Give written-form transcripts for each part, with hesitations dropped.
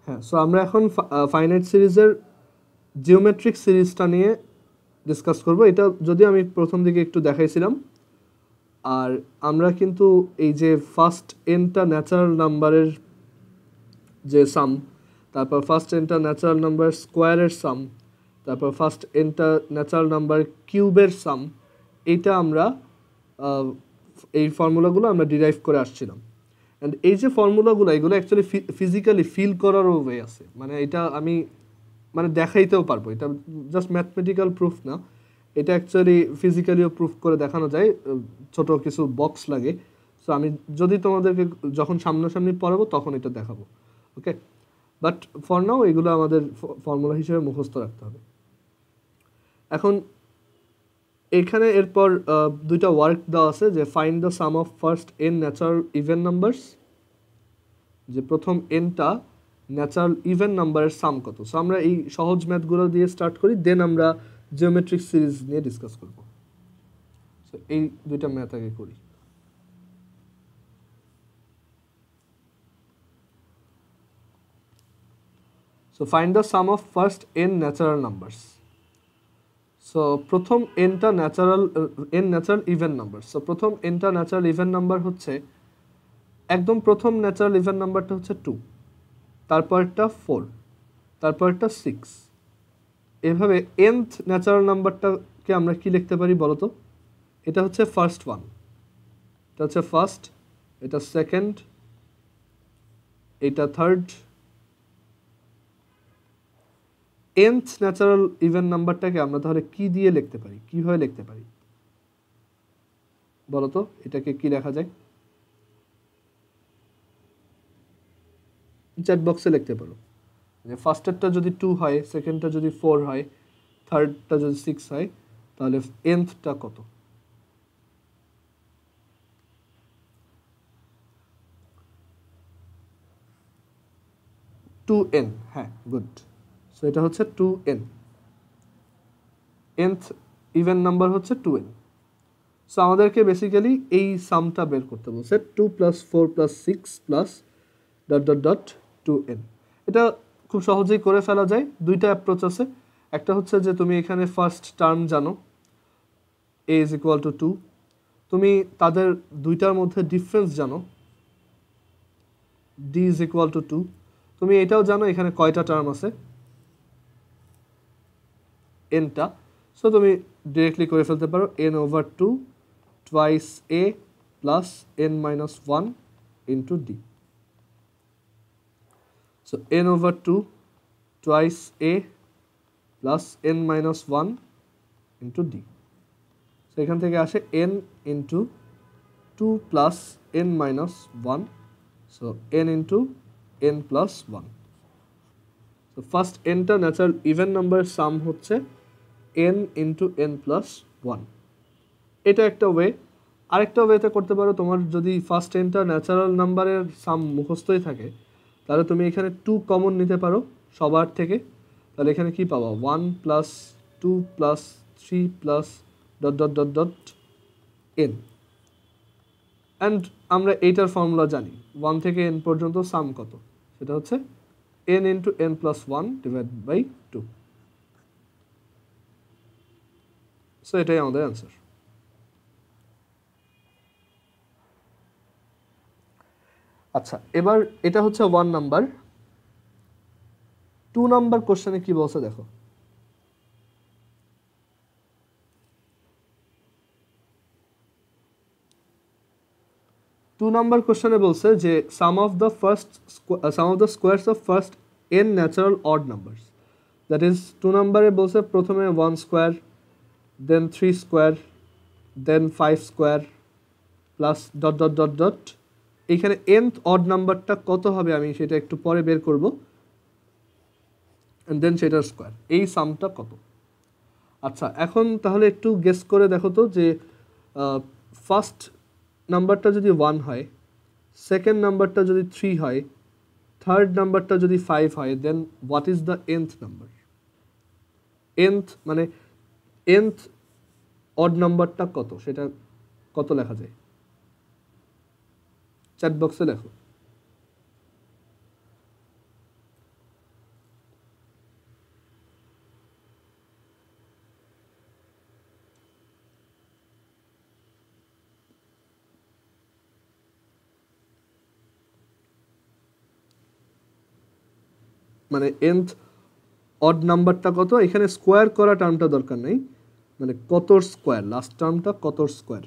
হ্যাঁ, সো আমরা এখন ফাইনাইট সিরিজের জিওমেট্রিক সিরিজটা নিয়ে ডিসকাস করব। এটা যদিও আমি প্রথম দিকে একটু দেখাইছিলাম। আর আমরা কিন্তু এই যে ফার্স্ট এনটা ন্যাচারাল নাম্বারের যে সাম, তারপর ফার্স্ট এনটা ন্যাচারাল নাম্বার স্কোয়ারের সাম, তারপর ফার্স্ট এনটা ন্যাচারাল নাম্বার কিউবের সাম, এইটা আমরা এই ফর্মুলাগুলো আমরা ডিরাইভ করে আসছিলাম। অ্যান্ড এই যে ফর্মুলাগুলো, এগুলো অ্যাকচুয়ালি ফিজিক্যালি ফিল করারও ওয়ে আছে। মানে এটা আমি দেখাইতেও পারবো। এটা জাস্ট ম্যাথমেটিক্যাল প্রুফ না, এটা অ্যাকচুয়ালি ফিজিক্যালিও প্রুফ করে দেখানো যায়। ছোট কিছু বক্স লাগে। সো আমি যদি তোমাদেরকে যখন সামনাসামনি পড়াবো তখন এটা দেখাবো। ওকে, বাট ফর নাও এগুলো আমাদের ফর্মুলা হিসেবে মুখস্থ রাখতে হবে। এখন এখানে এরপর দুইটা ওয়ার্ক দেওয়া আছে, যে find the some of first N natural even numbers, যে প্রথম এনটা ন্যাচারাল ইভেন নাম্বারের সাম কত। সো আমরা এই সহজ ম্যাথগুলো দিয়ে স্টার্ট করি, দেন আমরা জিওমেট্রিক সিরিজ নিয়ে ডিসকাস করব। সো এই দুইটা ম্যাথ আগে করি। So find the some of first N natural numbers. So প্রথম এনটা ন্যাচারাল ইভেন নাম্বার। সো প্রথম এনটা ন্যাচারাল ইভেন নাম্বার হচ্ছে, একদম প্রথম ন্যাচারাল ইভেন নাম্বারটা হচ্ছে 2, তারপরটা 4, তারপরটা 6। এভাবে nth ন্যাচারাল নাম্বারটাকে আমরা কি লিখতে পারি বলো তো? এটা হচ্ছে ফার্স্ট ওয়ান, এটা হচ্ছে ফার্স্ট, এটা সেকেন্ড, এটা থার্ড। nth ন্যাচারাল ইভেন নাম্বারটাকে আমরা তাহলে কি দিয়ে লিখতে পারি, কিভাবে লিখতে পারি বলো তো? এটাকে কি লেখা যায়? চ্যাট বক্সে লিখতে পারো। যে ফার্স্টেরটা যদি 2 হয়, সেকেন্ডটা যদি 4 হয়, থার্ডটা যদি 6 হয়, তাহলে nthটা কত? Two n. হ্যাঁ, গুড। সো এটা হচ্ছে 2n, nth ইভেন নাম্বার হচ্ছে 2n। সো আমাদেরকে বেসিক্যালি এই সামটা বের করতে বলছে, 2 + 4 + 6 + ... 2n। এটা খুব সহজেই করে ফেলা যায়। দুইটা অ্যাপ্রোচ আছে। একটা হচ্ছে যে তুমি এখানে ফার্স্ট টার্ম জানো, a = 2, তুমি তাদের দুইটার মধ্যে ডিফারেন্স জানো, d = 2, তুমি এটাও জানো এখানে কয়টা টার্ম আছে, nটা। সো তুমি ডিরেক্টলি করে ফেলতে পারো n/2 twice a plus n-1 into d. So n/2 twice a plus n-1 into d. So এখান থেকে আসে n into 2 plus n-1, so n into n plus 1. So first nটা ন্যাচারাল ইভেন নাম্বারের sum হচ্ছে n into n plus 1. এটা একটা way. আরেকটা ওয়েতে করতে পারো, তোমার যদি ফার্স্ট এনটা ন্যাচারাল নাম্বারের সাম মুখস্থই থাকে, তাহলে তুমি এখানে 2 কমন নিতে পারো সবার থেকে। তাহলে এখানে কি পাবা? 1 + 2 + 3 + ... n। অ্যান্ড আমরা এইটার ফর্মুলা জানি, 1 থেকে n পর্যন্ত সাম কত, সেটা হচ্ছে n into n plus 1 divided by 2. So এটাই আমাদের অ্যান্সার। আচ্ছা, এবার এটা হচ্ছে 1 নাম্বার। 2 নাম্বার কোশ্চেনে কি বলছে দেখো। 2 নাম্বার কোশ্চেনে বলছে যে sum of the squares of first n natural odd numbers. That is 2 নাম্বারে বলছে প্রথমে 1 square, then 3 square, then 5 square plus ... এইখানে nth অড নাম্বারটা কত হবে আমি সেটা একটু পরে বের করব, এন্ড দেন সেটার স্কোয়ার। এই সামটা কত? আচ্ছা, এখন তাহলে একটু গেস করে দেখো তো, যে ফার্স্ট নাম্বারটা যদি 1 হয়, সেকেন্ড নাম্বারটা যদি 3 হয়, থার্ড নাম্বারটা যদি 5 হয়, then what is the nth number? nth মানে nth অড নাম্বারটা কত, সেটা কত লেখা যায়? চ্যাট বক্সে লেখো। মানে nth অড নাম্বারটা কত, এখানে স্কোয়ার করা টার্মটা দরকার নেই, মানে কতর স্কোয়ার, লাস্ট টার্মটা কতর square.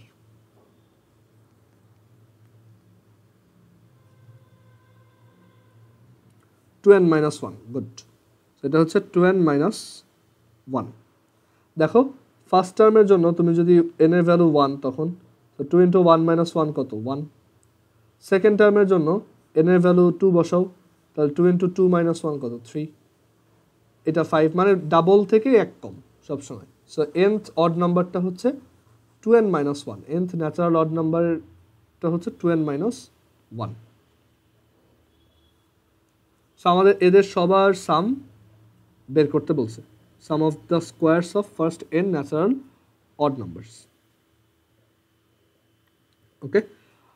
Two n minus one, good. এটা হচ্ছে 2n-1। দেখো ফার্স্ট টার্মের জন্য তুমি যদি n এর ভ্যালু 1 তখন 2 × 1 - 1 কত, 1। সেকেন্ড টার্মের জন্য n এর ভ্যালু 2 বসাও, তাহলে 2 × 2 - 1 কত, 3। এটা 5, মানে ডাবল থেকে এক কম সবসময়। সো nth অড নাম্বারটা হচ্ছে 2n-1, nth ন্যাচারাল অড নাম্বারটা হচ্ছে 2n-1। সো আমাদের এদের সবার সাম বের করতে বলছে, sum of the squares of first n natural odd numbers. Okay,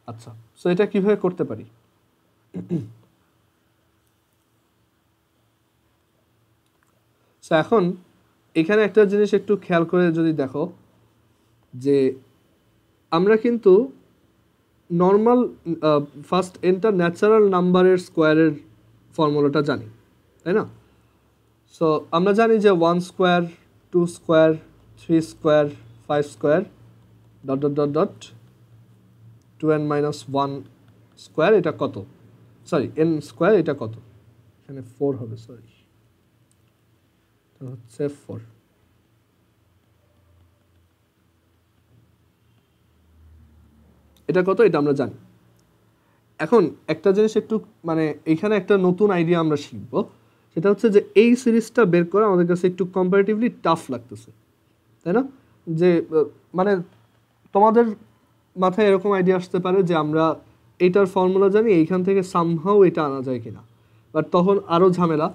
আচ্ছা, সো এটা কিভাবে করতে পারি? সো এখন এখানে একটা জিনিস একটু খেয়াল করে যদি দেখো, যে আমরা কিন্তু নর্মাল ফার্স্ট nটা ন্যাচারাল নাম্বারের স্কোয়ারের ফর্মুলাটা জানি, তাই না? সো আমরা জানি যে 1 square, 2 square, 3 square, 5 square, dot dot dot dot 2n-1 square, এটা কত, সরি n স্কোয়ার, এটা কত, এখানে 4 হবে, সরি এটা হচ্ছে 4। এটা কত, এটা আমরা জানি। এখন একটা জিনিস একটু, মানে এইখানে একটা নতুন আইডিয়া আমরা শিখবো, সেটা হচ্ছে যে এই সিরিজটা বের করা আমাদের কাছে একটু কম্পারেটিভলি টাফ লাগতেছে, তাই না? যে মানে তোমাদের মাথায় এরকম আইডিয়া আসতে পারে যে আমরা এইটার ফর্মুলা জানি, এইখান থেকে সামহাও এটা আনা যায় কিনা, বাট তখন আরও ঝামেলা।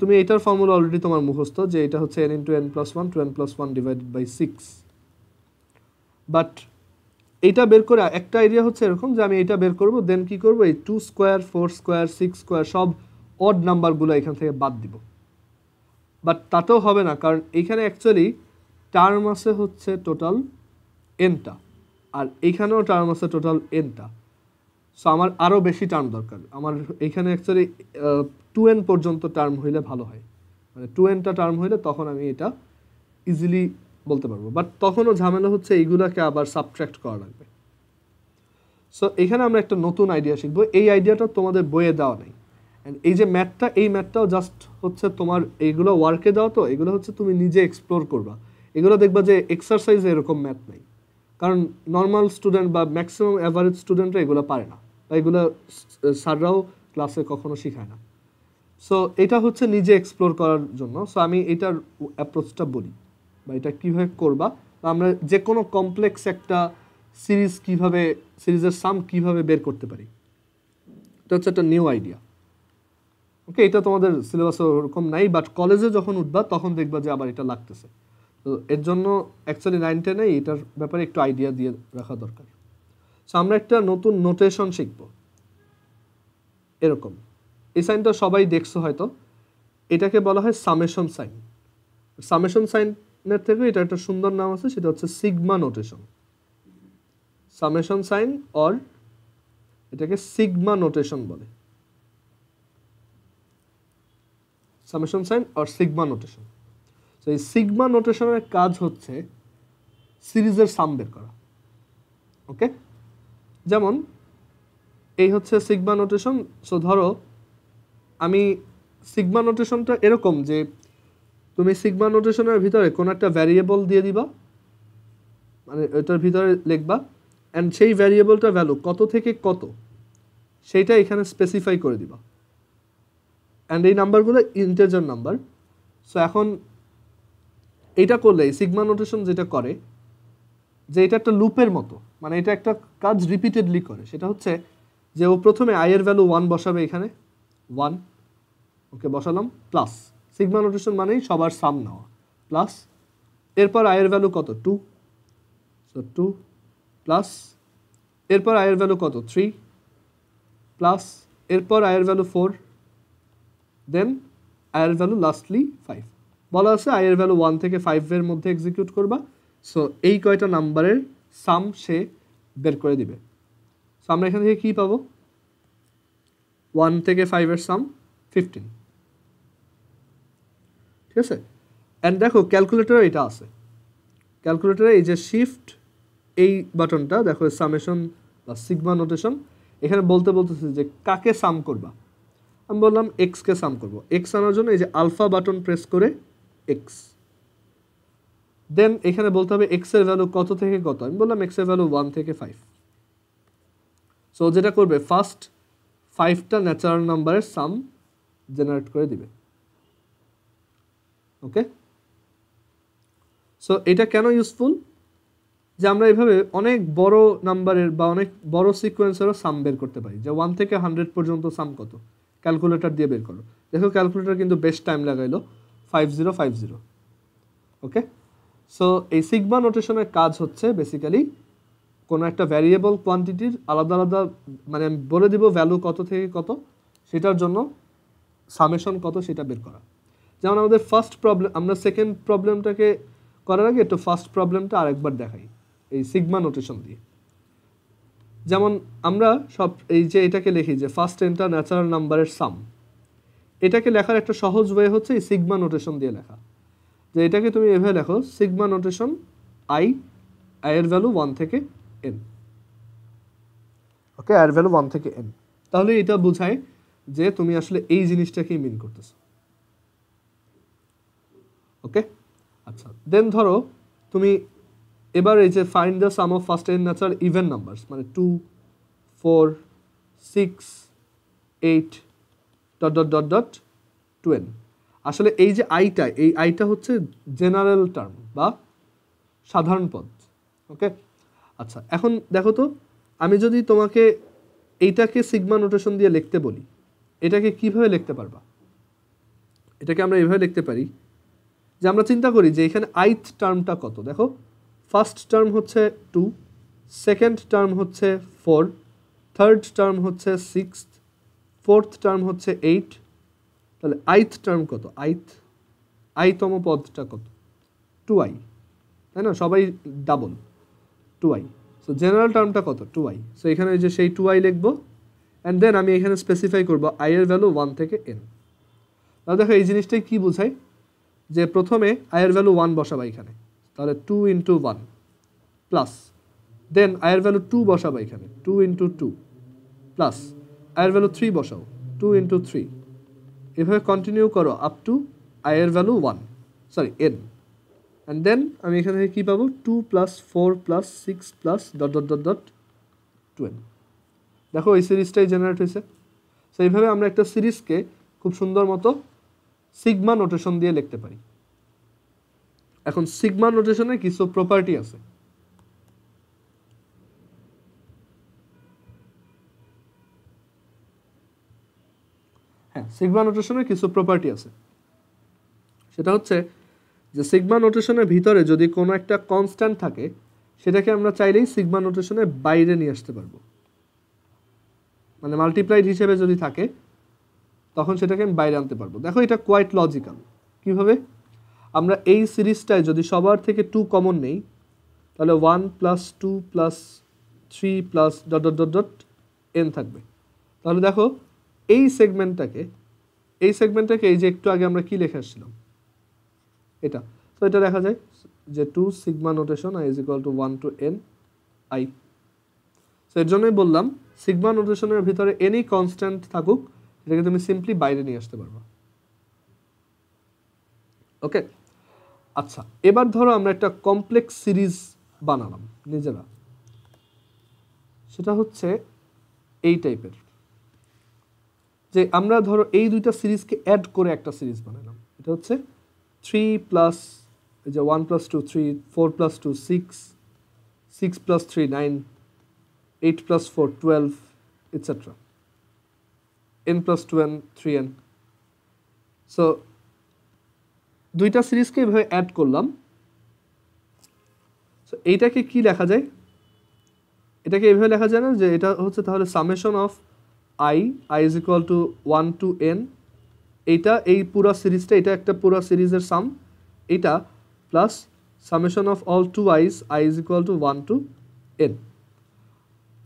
তুমি এইটার ফর্মুলা অলরেডি তোমার মুখস্থ, যে এটা হচ্ছে n × n+1, 2n+1 / 6। বাট এইটা বের করে একটা আইডিয়া হচ্ছে এরকম, যে আমি এটা বের করব, দেন কি করব, এই 2 স্কোয়ার, 4 স্কোয়ার, 6 স্কোয়ার সব অড নাম্বারগুলো এখান থেকে বাদ দিব। বাট তাতেও হবে না, কারণ এইখানে অ্যাকচুয়ালি টার্ম আছে হচ্ছে টোটাল nটা, আর এইখানেও টার্ম আছে টোটাল nটা। সো আমার আরও বেশি টার্ম দরকার। আমার এইখানে অ্যাকচুয়ালি 2n পর্যন্ত টার্ম হইলে ভালো হয়, মানে 2nটা টার্ম হইলে তখন আমি এটা ইজিলি বলতে পারবো। বাট তখনও ঝামেলা হচ্ছে এইগুলাকে আবার সাবট্র্যাক্ট করা লাগবে। সো এখানে আমরা একটা নতুন আইডিয়া শিখবো, এই আইডিয়াটা তোমাদের বইয়ে দেওয়া নেই। অ্যান্ড এই যে ম্যাথটা, এই ম্যাথটাও জাস্ট হচ্ছে তোমার এইগুলো ওয়ার্কে দেওয়া, তো এগুলো হচ্ছে তুমি নিজে এক্সপ্লোর করবা। এগুলো দেখবা যে এক্সারসাইজে এরকম ম্যাথ নেই, কারণ নর্মাল স্টুডেন্ট বা ম্যাক্সিমাম অ্যাভারেজ স্টুডেন্টরা এগুলো পারে না, বা এগুলো স্যাররাও ক্লাসে কখনো শেখায় না। সো এটা হচ্ছে নিজে এক্সপ্লোর করার জন্য। সো আমি এটার অ্যাপ্রোচটা বলি, বা এটা কীভাবে করবা, বা আমরা যে কোনো কমপ্লেক্স একটা সিরিজের সাম কীভাবে বের করতে পারি, এটা হচ্ছে একটা নিউ আইডিয়া। ওকে, এটা তোমাদের সিলেবাসে ওরকম নাই, বাট কলেজে যখন উঠবা তখন দেখবা যে আবার এটা লাগতেছে। তো এর জন্য অ্যাকচুয়ালি 9-10-এ এটার ব্যাপারে একটু আইডিয়া দিয়ে রাখা দরকার। সো আমরা একটা নতুন নোটেশন শিখব, এরকম। এই সাইনটা সবাই দেখছো হয়তো, এটাকে বলা হয় সামেশন সাইন। সামেশন সাইনের থেকে এটা একটা সুন্দর নাম আছে, সেটা হচ্ছে sigma notation. Summation sign or এটাকে সিগমা নোটেশন বলে, summation sign or sigma notation. তো এই সিগমা নোটেশনের কাজ হচ্ছে সিরিজের সাম বের করা। ওকে, যেমন এই হচ্ছে সিগমা নোটেশন। সো ধরো আমি সিগমা নোটেশনটা এরকম যে তুমি সিগমা নোটেশনের ভিতরে কোনো একটা ভ্যারিয়েবল দিয়ে দিবা, মানে এটার ভিতরে লিখবা, অ্যান্ড সেই ভ্যারিয়েবলটার ভ্যালু কত থেকে কত সেইটা এখানে স্পেসিফাই করে দিবা, অ্যান্ড এই নাম্বারগুলো ইন্টিজার নাম্বার। সো এখন এইটা করলে সিগমা নোটেশন যেটা করে, যে এটা একটা লুপের মতো, মানে এটা একটা কাজ রিপিটেডলি করে। সেটা হচ্ছে যে ও প্রথমে i এর ভ্যালু 1 বসাবে, এখানে 1, ওকে বসালাম, প্লাস সিগমা নোটেশন মানেই সবার সাম নেওয়া, প্লাস এরপর i এর ভ্যালু কত, 2, সো 2 প্লাস এরপর i এর ভ্যালু কত, 3, প্লাস এরপর i এর ভ্যালু 4, দেন i এর ভ্যালু লাস্টলি 5। বলা আছে i এর ভ্যালু 1 থেকে 5 এর মধ্যে এক্সিকিউট করবা। সো এই কয়টা নাম্বারের সাম সে বের করে দিবে। সো আমরা এখান থেকে কী পাবো, 1 থেকে 5 এর সাম 15, আছে। অ্যান্ড দেখো ক্যালকুলেটরে এটা আছে, ক্যালকুলেটরে এই যে শিফট এই বাটনটা দেখো সামেশন বা সিগমা নোটেশন, এখানে বলতেছে যে কাকে সাম করবা। আমি বললাম এক্সকে সাম করব। এক্স আনার জন্য এই যে আলফা বাটন প্রেস করে এক্স, দেন এখানে বলতে হবে এক্স এর ভ্যালু কত থেকে কত। আমি বললাম এক্স এর ভ্যালু 1 থেকে 5। সো যেটা করবে ফার্স্ট 5টা ন্যাচারাল নাম্বারের সাম জেনারেট করে দিবে। ওকে, সো এটা কেন ইউজফুল, যে আমরা এভাবে অনেক বড় নাম্বারের বা অনেক বড় সিকোয়েন্সেরও সাম বের করতে পারি। যে 1 থেকে 100 পর্যন্ত সাম কত, ক্যালকুলেটর দিয়ে বের করো। দেখো ক্যালকুলেটর কিন্তু বেস্ট টাইম লাগাইলো 5050। ওকে, সো এই সিগমা নোটেশনের কাজ হচ্ছে বেসিক্যালি কোনো একটা ভ্যারিয়েবল কোয়ান্টিটির আলাদা আলাদা, মানে আমি বলে দিব ভ্যালু কত থেকে কত, সেটার জন্য সামেশন কত সেটা বের করা। যেমন আমাদের ফার্স্ট প্রবলেম, আমরা সেকেন্ড প্রবলেমটাকে করার আগে একটু ফার্স্ট প্রবলেমটা আরেকবার দেখাই এই সিগমা নোটেশন দিয়ে। যেমন আমরা সব এই যে এটাকে লিখি যে ফার্স্ট এনটা ন্যাচারাল নাম্বারের সাম, এটাকে লেখার একটা সহজ ওয়ে হচ্ছে এই সিগমা নোটেশন দিয়ে লেখা। যে এটাকে তুমি এভাবে লেখো সিগমা নোটেশন আই, আই এর ভ্যালু 1 থেকে n। ওকে, আই এর ভ্যালু 1 থেকে n, তাহলে এটা বোঝায় যে তুমি আসলে এই জিনিসটাকেই মিন করতেছো। ওকে, আচ্ছা, দেন ধরো তুমি এবার এই যে find the some of first N natural even numbers, মানে 2 4 6 8 dot dot dot dot 2n। আসলে এই যে আইটা, এই আইটা হচ্ছে জেনারেল টার্ম বা সাধারণ পদ। ওকে, আচ্ছা, এখন দেখো তো আমি যদি তোমাকে এইটাকে সিগমা নোটেশন দিয়ে লিখতে বলি, এটাকে কিভাবে লিখতে পারবা? এটাকে আমরা এভাবে লিখতে পারি যে আমরা চিন্তা করি যে এখানে আইথ টার্মটা কত। দেখো ফার্স্ট টার্ম হচ্ছে 2, সেকেন্ড টার্ম হচ্ছে 4, থার্ড টার্ম হচ্ছে 6, ফোর্থ টার্ম হচ্ছে 8। তাহলে আইথ টার্ম কত? আইতম পদটা কত? 2i, তাই না? সবাই ডাবল 2i। সো জেনারেল টার্মটা কত? 2i। সো এখানে যে সেই 2i লিখবো, অ্যান্ড দেন আমি এখানে স্পেসিফাই করবো i এর ভ্যালু 1 থেকে n। তাহলে দেখো এই জিনিসটাই কি বোঝায়, যে প্রথমে i এর ভ্যালু 1 বসাবা এখানে, তাহলে 2 ইন্টু 1 প্লাস, দেন i এর ভ্যালু 2 বসাবা এখানে, 2 ইন্টু 2 প্লাস, i এর ভ্যালু 3 বসাও, 2 ইন্টু 3। এভাবে কন্টিনিউ করো আপ টু i এর ভ্যালু n। অ্যান্ড দেন আমি এখান থেকে কী পাবো? 2 plus 4 plus 6 plus dot dot dot dot 2n। দেখো এই সিরিজটাই জেনারেট হয়েছে। সো এইভাবে আমরা একটা সিরিজকে খুব সুন্দর মতো সিগমা নোটেশন দিয়ে লিখতে পারি। এখন সিগমা নোটেশনের কিছু প্রপার্টি আছে। হ্যাঁ, সিগমা নোটেশনের কিছু প্রপার্টি আছে। সেটা হচ্ছে যে সিগমা নোটেশনের ভিতরে যদি কোনো একটা কনস্ট্যান্ট থাকে, সেটাকে আমরা চাইলেই সিগমা নোটেশনের বাইরে নিয়ে আসতে পারবো। মানে মাল্টিপ্লাইড হিসেবে যদি থাকে তখন সেটাকে আমি বাইরে আনতে পারবো। দেখো এটা কোয়াইট লজিক্যাল। কিভাবে? আমরা এই সিরিজটায় যদি সবার থেকে 2 কমন নেই, তাহলে 1 plus 2 plus 3 plus dot dot dot dot n থাকবে। তাহলে দেখো এই সেগমেন্টটাকে এই যে একটু আগে আমরা কি লিখে আসছিলাম, এটা, তো এটা দেখা যায় যে 2 sigma notation i is equal to 1 to n i। So এর জন্যই বললাম সিগমা নোটেশনের ভিতরে এনি কনস্ট্যান্ট থাকুক, এটাকে তুমি সিম্পলি বাইরে নিয়ে আসতে পারবা। ওকে, আচ্ছা, এবার ধরো আমরা একটা কমপ্লেক্স সিরিজ বানালাম নিজেরা। সেটা হচ্ছে এই টাইপের, যে আমরা ধরো এই দুইটা সিরিজকে অ্যাড করে একটা সিরিজ বানালাম। এটা হচ্ছে 3 প্লাস, এই যে 1 plus 2 3, 4 plus 2 6, 6 plus 3 9, 8 plus 4 12, etcetera, n plus 2n 3n। So দুইটা সিরিজকে এভাবে অ্যাড করলাম। সো এইটাকে কি লেখা যায়? এটাকে এভাবে লেখা যায় না যে এটা হচ্ছে তাহলে summation of i is equal to 1 to n, এইটা এই পুরো সিরিজটা, এটা একটা পুরো সিরিজের সাম, এটা plus summation of all 2i's i is equal to 1 to n।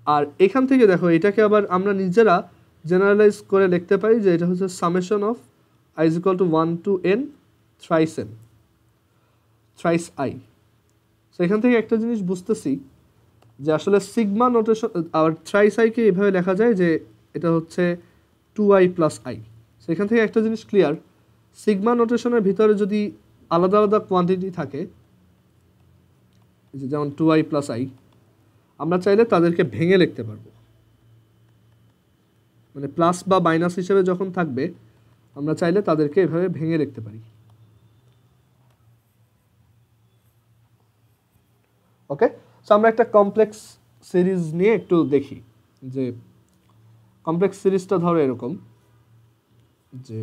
আর এখান থেকে দেখো এটাকে আবার আমরা নিজেরা জেনারেলাইজ করে লিখতে পারি যে এটা হচ্ছে summation of i is equal to 1 to n thrice N, thrice I. So এখান থেকে একটা জিনিস বুঝতেছি যে আসলে সিগমা নোটেশন আর থ্রাইস আইকে এভাবে লেখা যায় যে এটা হচ্ছে 2i প্লাস আই। সো এখান থেকে একটা জিনিস ক্লিয়ার, সিগমা নোটেশনের ভিতরে যদি আলাদা আলাদা কোয়ান্টিটি থাকে যেমন 2i প্লাস আই, আমরা চাইলে তাদেরকে ভেঙে লিখতে পারবো, মানে প্লাস বা মাইনাস হিসেবে যখন থাকবে আমরা চাইলে তাদেরকে এভাবে ভেঙে লিখতে পারি। ওকে, সো আমরা একটা কমপ্লেক্স সিরিজ নিয়ে একটু দেখি যে কমপ্লেক্স সিরিজটা ধরো এরকম যে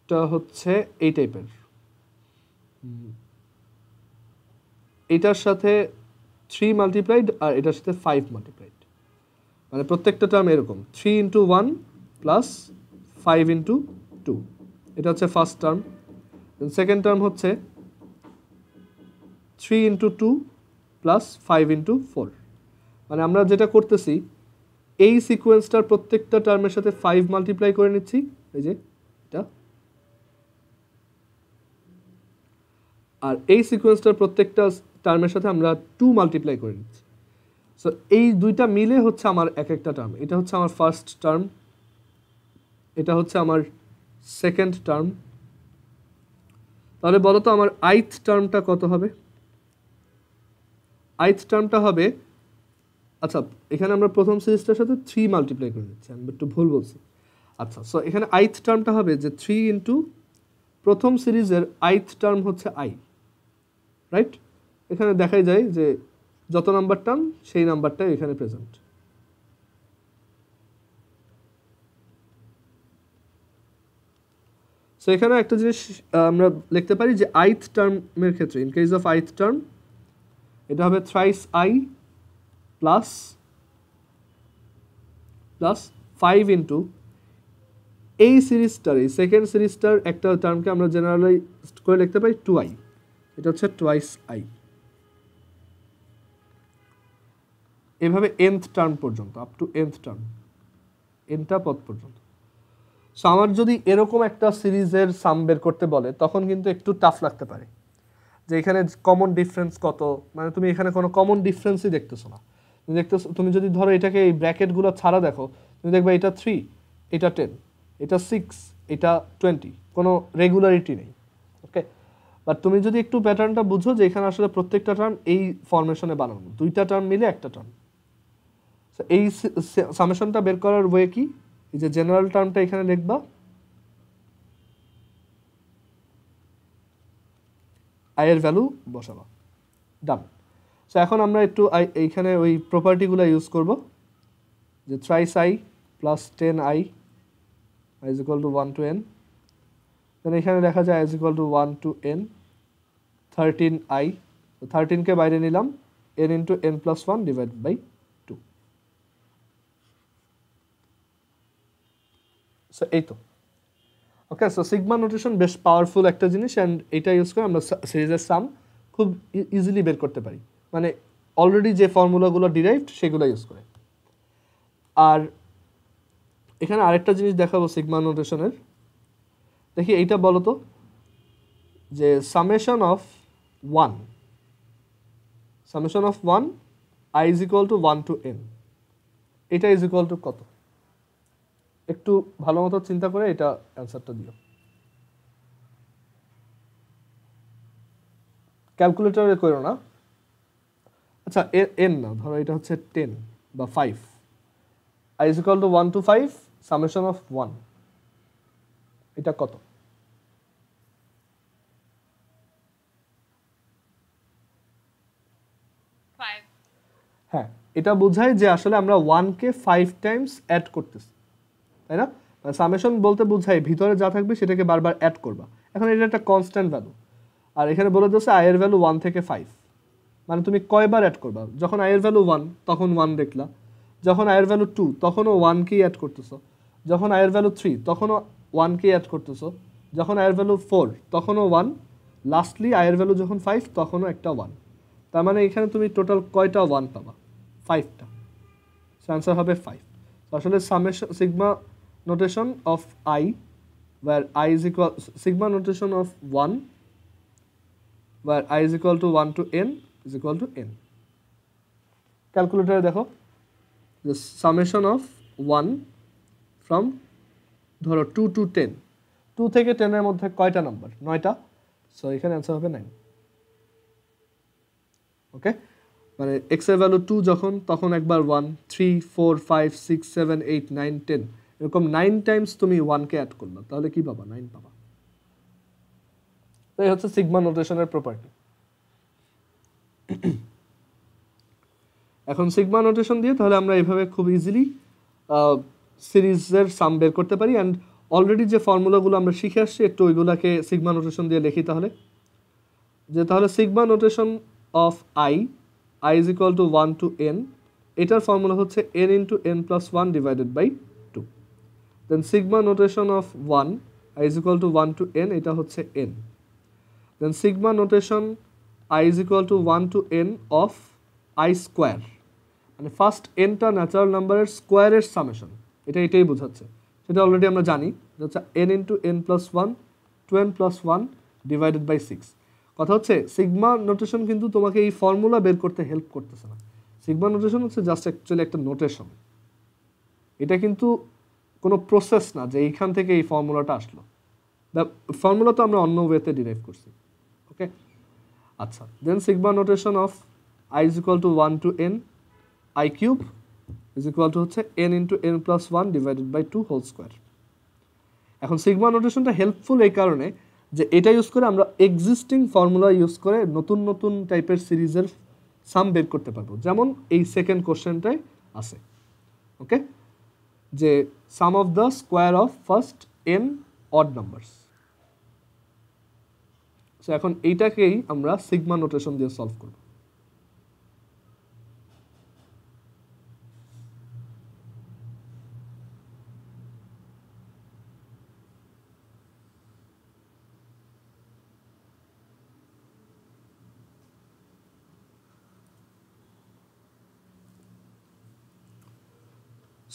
এটা হচ্ছে এই টাইপের, এটার সাথে 3 মাল্টিপ্লাইড আর এটার সাথে 5 মাল্টিপ্লাইড, মানে প্রত্যেকটা টার্ম এরকম 3 ইন্টু 1 প্লাস 5 ইন্টু 2, এটা হচ্ছে ফার্স্ট টার্ম। সেকেন্ড টার্ম হচ্ছে 3 ইন্টু 2 প্লাস 5 ইন্টু 4, মানে আমরা যেটা করতেছি এই সিকোয়েন্সটার প্রত্যেকটা টার্মের সাথে 5 মাল্টিপ্লাই করে নিচ্ছি, এই যে এটা, আর এই সিকোয়েন্সটার প্রত্যেকটা টার্মের সাথে আমরা 2 মাল্টিপ্লাই করে নিচ্ছি। সো এই দুইটা মিলে হচ্ছে আমার এক একটা টার্ম। এটা হচ্ছে আমার ফার্স্ট টার্ম, এটা হচ্ছে আমার সেকেন্ড টার্ম। তাহলে বলো তো আমার আইথ টার্মটা কত হবে? আইথ টার্মটা হবে, আচ্ছা এখানে আমরা প্রথম সিরিজটার সাথে 3 মাল্টিপ্লাই করে নিচ্ছি, আমি একটু ভুল বলছি। আচ্ছা, সো এখানে আইথ টার্মটা হবে যে 3 ইন্টু প্রথম সিরিজের আইথ টার্ম হচ্ছে আই, রাইট? এখানে দেখাই যায় যে যত নাম্বার টার্ম সেই নাম্বারটাই এখানে প্রেজেন্ট। সো এখানে একটা জিনিস আমরা লিখতে পারি যে আইথ টার্মের ক্ষেত্রে, ইন কেস অফ আইথ টার্ম, এটা হবে থ্রাইস আই প্লাস 5 ইন্টু এই সিরিজটার, এই সেকেন্ড সিরিজটার একটা টার্মকে আমরা জেনারেলাইজড করে লিখতে পারি 2i, এটা হচ্ছে টুয়াইস আই। এভাবে nth টার্ম পর্যন্ত, আপ টু nth টার্ম, nটা পদ পর্যন্ত। সো আমার যদি এরকম একটা সিরিজের সাম বের করতে বলে তখন কিন্তু একটু টাফ লাগতে পারে যে এখানে কমন ডিফারেন্স কত, মানে তুমি এখানে কোনো কমন ডিফারেন্সই দেখতেছো না। তুমি যদি ধরো এটাকে এই ব্র্যাকেটগুলো ছাড়া দেখো, তুমি দেখবে এটা 3, এটা 10, এটা 6, এটা 20, কোনো রেগুলারিটি নেই। ওকে, বাট তুমি যদি একটু প্যাটার্নটা বুঝো যে এখানে আসলে প্রত্যেকটা টার্ম এই ফরমেশনে বানানো, দুইটা টার্ম মিলে একটা টার্ম। এই সামেশনটা বের করার ওয়ে কি, এই যে জেনারেল টার্মটা এখানে লিখবা, আই এর ভ্যালু বসাবা, ডান। সো এখন আমরা একটু এইখানে ওই প্রপার্টিগুলো ইউজ করব যে thrice i plus 10i is equal to 1 two n, then এখানে লেখা যায় is equal to 1 two n 13i, 13কে বাইরে নিলাম, n into n plus 1 divide by 2। So এই তো ওকে। সো সিগমা নোটেশন বেশ পাওয়ারফুল একটা জিনিস, অ্যান্ড এটা ইউজ করে আমরা সিরিজের সাম খুব ইজিলি বের করতে পারি, মানে অলরেডি যে ফর্মুলাগুলো ডিরাইভড সেগুলো ইউজ করে। আর এখানে আরেকটা জিনিস দেখাবো সিগমা নোটেশনের, দেখি এইটা বলো তো যে summation of 1 i is equal to 1 two n, এটা ইজ ইকুয়াল টু কত? একটু ভালো মতো চিন্তা করে এটা অ্যান্সারটা দিও। ক্যালকুলেটরে করো না, আচ্ছা n না, ধরো এটা হচ্ছে 10 বা 5, i is equal to 1 to 5 summation of 1, এটা কত? হ্যাঁ, এটা বোঝায় যে আসলে আমরা 1কে 5 টাইমস অ্যাড করতেছি, তাই না? সামেশন বলতে বোঝায় ভিতরে যা থাকবে সেটাকে বারবার অ্যাড করবা। এখন এটা একটা কনস্ট্যান্ট ভ্যালু, আর এখানে বলে দিচ্ছে আই এর ভ্যালু 1 থেকে 5, মানে তুমি কয়বার অ্যাড করবা? যখন আই এর ভ্যালু 1 তখন 1 দেখলা, যখন আই এর ভ্যালু 2 তখনও 1কেই অ্যাড করতেছো, যখন আই এর ভ্যালু 3 তখনও 1কেই অ্যাড করতেছো, যখন আই এর ভ্যালু 4 তখনও 1, লাস্টলি আই এর ভ্যালু যখন 5 তখনও একটা 1। তার মানে এখানে তুমি টোটাল কয়টা 1 পাবা? 5টা। আনসার হবে 5। আসলে summation sigma notation of I, where I is equal, sigma notation of 1, where I is equal to 1 to n is equal to n. ক্যালকুলেটরে দেখো, the summation of 1 from ধরো 2 to 10, 2 থেকে 10 এর মধ্যে কয়টা নাম্বার? 9টা, সো এখানে answer হবে 9। ওকে, মানে x এর ভ্যালু 2 যখন, তখন একবার 1, 3, 4, 5, 6, 7, 8, 9, 10, এরকম 9 টাইমস তুমি 1 কে অ্যাড করলা, তাহলে কি পাবা? 9 পাবা। এই হচ্ছে সিগমা নোটেশনের প্রপার্টি। এখন সিগমা নোটেশন দিয়ে তাহলে আমরা এইভাবে খুব ইজিলি সিরিজের সাম বের করতে পারি। অ্যান্ড অলরেডি যে ফর্মুলাগুলো আমরা শিখে আসছি, একটু ওইগুলোকে সিগমা নোটেশন দিয়ে লিখি তাহলে। যে তাহলে sigma notation of i is equal to 1 two n, এটার ফর্মুলা হচ্ছে n into n plus 1 divided by 2। Then sigma notation of 1 is equal to 1 two n, এটা হচ্ছে n। Then sigma notation is equal to 1 two n of i square, মানে first এনটা natural নাম্বারের স্কোয়ারের summation, এটাই বোঝাচ্ছে। সেটা অলরেডি আমরা জানি, হচ্ছে n into n plus 1 two n plus 1 divided by 6। কথা হচ্ছে সিগমা নোটেশন কিন্তু তোমাকে এই ফর্মুলা বের করতে হেল্প করতেছে না। সিগমা নোটেশন হচ্ছে জাস্ট অ্যাকচুয়ালি একটা নোটেশন, এটা কিন্তু কোনো প্রসেস না যে এইখান থেকে এই ফর্মুলাটা আসলো। ফর্মুলা তো আমরা অন্য ওয়েতে ডিরাইভ করছি। ওকে, আচ্ছা, then sigma notation of i is equal to 1 to n I cube is equal to হচ্ছে n into n plus 1 divided by 2 whole square। এখন সিগমা নোটেশনটা হেল্পফুল এই কারণে যে এটা ইউজ করে আমরা এক্সিস্টিং ফর্মুলা ইউজ করে নতুন নতুন টাইপের সিরিজের সাম বের করতে পারবো, যেমন এই সেকেন্ড কোশ্চেনটায় আছে। ওকে, যে sum of the square of first n odd numbers. So এখন এইটাকেই আমরা সিগমা নোটেশন দিয়ে সলভ করব।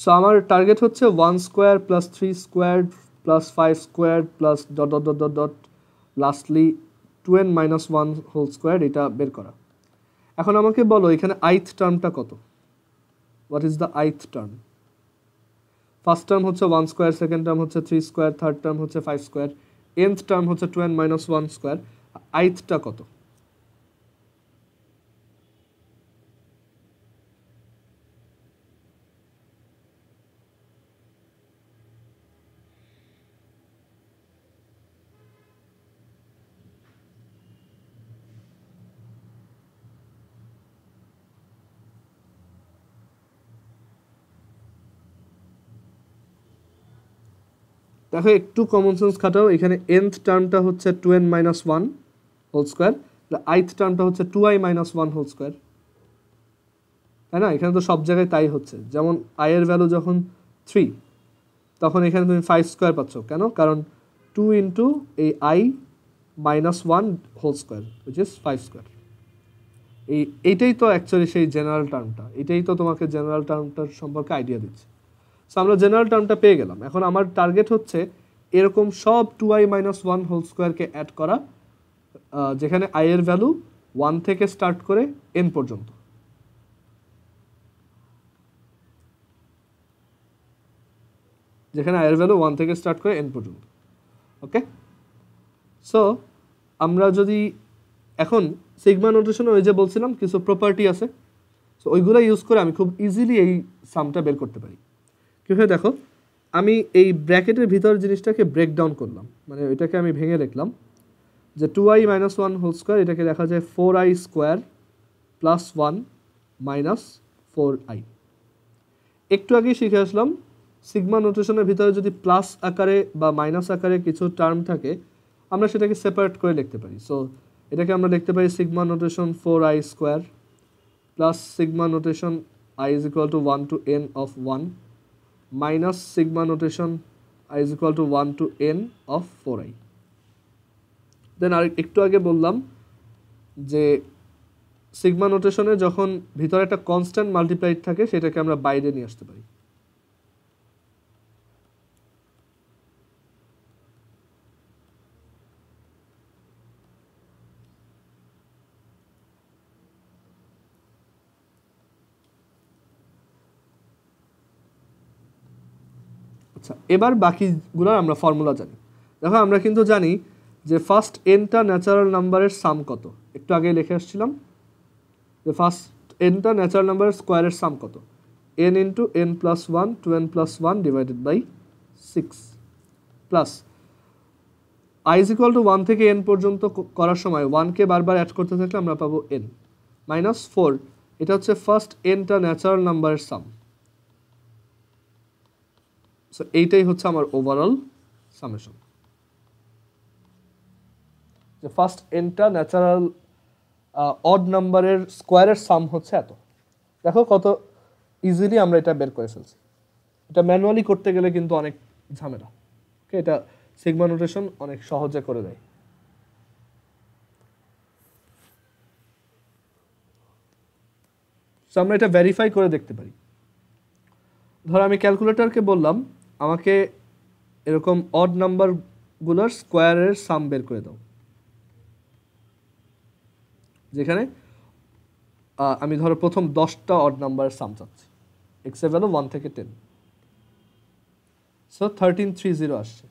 সো আমার টার্গেট হচ্ছে 1 square plus 3 square plus 5 square plus dot dot dot dot dot lastly 2n minus 1 whole square, এটা বের করা। এখন আমাকে বলো এখানে আইথ টার্মটা কত? What is the ith term? First term হচ্ছে 1 স্কোয়ার, সেকেন্ড টার্ম হচ্ছে 3 স্কোয়ার, থার্ড টার্ম হচ্ছে 5 স্কোয়ার, nth টার্ম হচ্ছে 2n মাইনাস 1 স্কোয়ার। আইথটা কত? দেখো একটু কমন সেন্স খাটাও, এখানে nth টার্মটা হচ্ছে 2n মাইনাস 1 হোল স্কোয়ার, আইথ টার্মটা হচ্ছে 2i মাইনাস 1 হোল স্কোয়ার, তাই না? এখানে তো সব জায়গায় তাই হচ্ছে। যেমন i এর ভ্যালু যখন 3, তখন এখানে তুমি 5 স্কোয়ার পাচ্ছ। কেন? কারণ 2 ইন্টু এই i minus 1 whole square which is 5 square. এইটাই তো অ্যাকচুয়ালি সেই জেনারেল টার্মটা, এটাই তো তোমাকে জেনারেল টার্মটার সম্পর্কে আইডিয়া দিচ্ছে। সো আমরা জেনারেল টার্মটা পেয়ে গেলাম। এখন আমার টার্গেট হচ্ছে এরকম সব 2i মাইনাস 1 হোল স্কোয়ারকে অ্যাড করা, যেখানে i এর ভ্যালু 1 থেকে স্টার্ট করে n পর্যন্ত। যেখানে i এর ভ্যালু 1 থেকে স্টার্ট করে n পর্যন্ত। ওকে, সো আমরা যদি এখন সিগমা নোটেশনে ওই যে বলছিলাম কিছু প্রপার্টি আছে, সো ওইগুলো ইউজ করে আমি খুব ইজিলি এই সামটা বের করতে পারি। কীভাবে দেখো, আমি এই ব্র্যাকেটের ভিতর জিনিসটাকে ব্রেক ডাউন করলাম, মানে ওইটাকে আমি ভেঙে দেখলাম যে 2i মাইনাস 1 হোল স্কোয়ার, এটাকে দেখা যায় 4i square plus 1 minus 4i। একটু আগেই শিখে আসলাম সিগমা নোটেশনের ভিতরে যদি প্লাস আকারে বা মাইনাস আকারে কিছু টার্ম থাকে, আমরা সেটাকে সেপারেট করে লিখতে পারি। সো এটাকে আমরা লিখতে পারি sigma notation 4i square plus sigma notation i is equal to 1 to n of 1 minus sigma notation i is equal to 1 to n of 4i। দেন আর একটু আগে বললাম যে সিগমা নোটেশনে যখন ভিতরে একটা কনস্ট্যান্ট মাল্টিপ্লাইড থাকে, সেটাকে আমরা বাইরে নিয়ে আসতে পারি। আচ্ছা, এবার বাকিগুলোর আমরা ফর্মুলা জানি। দেখো আমরা কিন্তু জানি যে ফার্স্ট এনটা ন্যাচারাল নাম্বারের সাম কত, একটু আগে লিখে আসছিলাম যে ফার্স্ট এনটা ন্যাচারাল নাম্বারের স্কোয়ারের সাম কত, n into n plus one two n plus one divided by 6 plus i is equal to 1 থেকে n পর্যন্ত করার সময় 1কে বারবার অ্যাড করতে থাকলে আমরা পাবো n মাইনাস 4, এটা হচ্ছে ফার্স্ট এনটা ন্যাচারাল নাম্বারের সাম। সো এইটাই হচ্ছে আমার ওভারঅল সামেশন, যে ফার্স্ট এনটা ন্যাচারাল অড নাম্বারের স্কোয়ারের সাম হচ্ছে এত। দেখো কত ইজিলি আমরা এটা বের করে ফেলছি। এটা ম্যানুয়ালি করতে গেলে কিন্তু অনেক ঝামেলা, ওকে, এটা সিগমা নোটেশন অনেক সহজে করে দেয়। সো আমরা এটা ভেরিফাই করে দেখতে পারি। ধর আমি ক্যালকুলেটরকে বললাম আমাকে এরকম অড নাম্বারগুলোর স্কোয়ারের সাম বের করে দাও, যেখানে আমি ধরো প্রথম 10টা অড নাম্বারের সাম চাচ্ছি, এক্স এর ভ্যালু 1 থেকে 10, সো 1330 আসছে।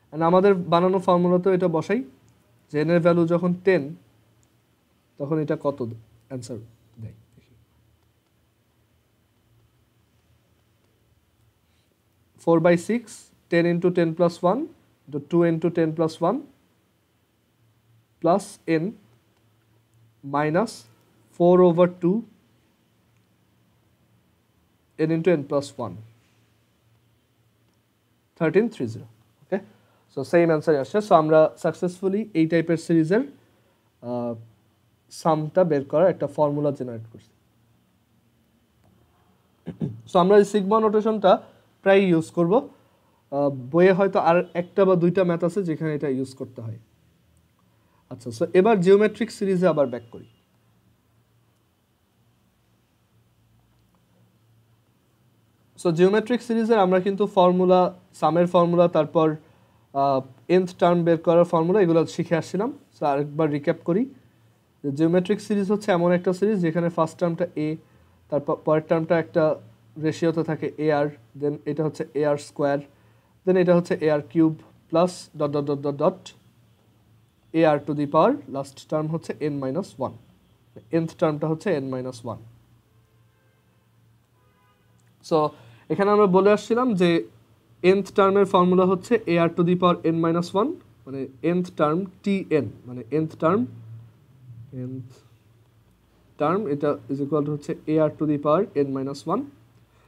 অ্যান্ড আমাদের বানানো ফর্মুলাতেও এটা বসাই যে n এর ভ্যালু যখন 10 তখন এটা কত অ্যান্সার দেয়। 4/6, 10 into 10 plus 1, 2 into 10 plus 1 plus n minus 4 over 2 n into n plus 1, 1330, ওকে। সো সেম অ্যান্সার আসছে। সো আমরা সাকসেসফুলি এই টাইপের সিরিজের সামটা বের করার একটা ফর্মুলা জেনারেট করছি। সো আমরা এই সিগমা নোটেশনটা প্রায় ইউজ করব, বইয়ে হয়তো আর একটা বা দুইটা ম্যাথ আছে যেখানে এটা ইউজ করতে হয়। আচ্ছা, সো এবার জিওমেট্রিক সিরিজে আবার ব্যাক করি। সো জিওমেট্রিক সিরিজে আমরা কিন্তু ফর্মুলা, সামের ফর্মুলা, তারপর nth টার্ম বের করার ফর্মুলা, এগুলো শিখে আসছিলাম। সো আরেকবার রিক্যাপ করি যে জিওমেট্রিক সিরিজ হচ্ছে এমন একটা সিরিজ যেখানে ফার্স্ট টার্মটা a, তারপর পরের টার্মটা একটা রেশিওতে থাকে ar, দেন এটা হচ্ছে ar স্কোয়ার, দেন এটা হচ্ছে ar cube plus dot dot dot dot dot ar two the power last term হচ্ছে n মাইনাস ওয়ান, nth টার্মটা হচ্ছে n মাইনাস ওয়ান। সো এখানে আমরা বলে আসছিলাম যে nth টার্মের ফর্মুলা হচ্ছে ar two the power n minus one, মানে nth টার্ম tn, মানে nth টার্ম এটা ইজ ইকুয়াল টু হচ্ছে ar two the power n minus one.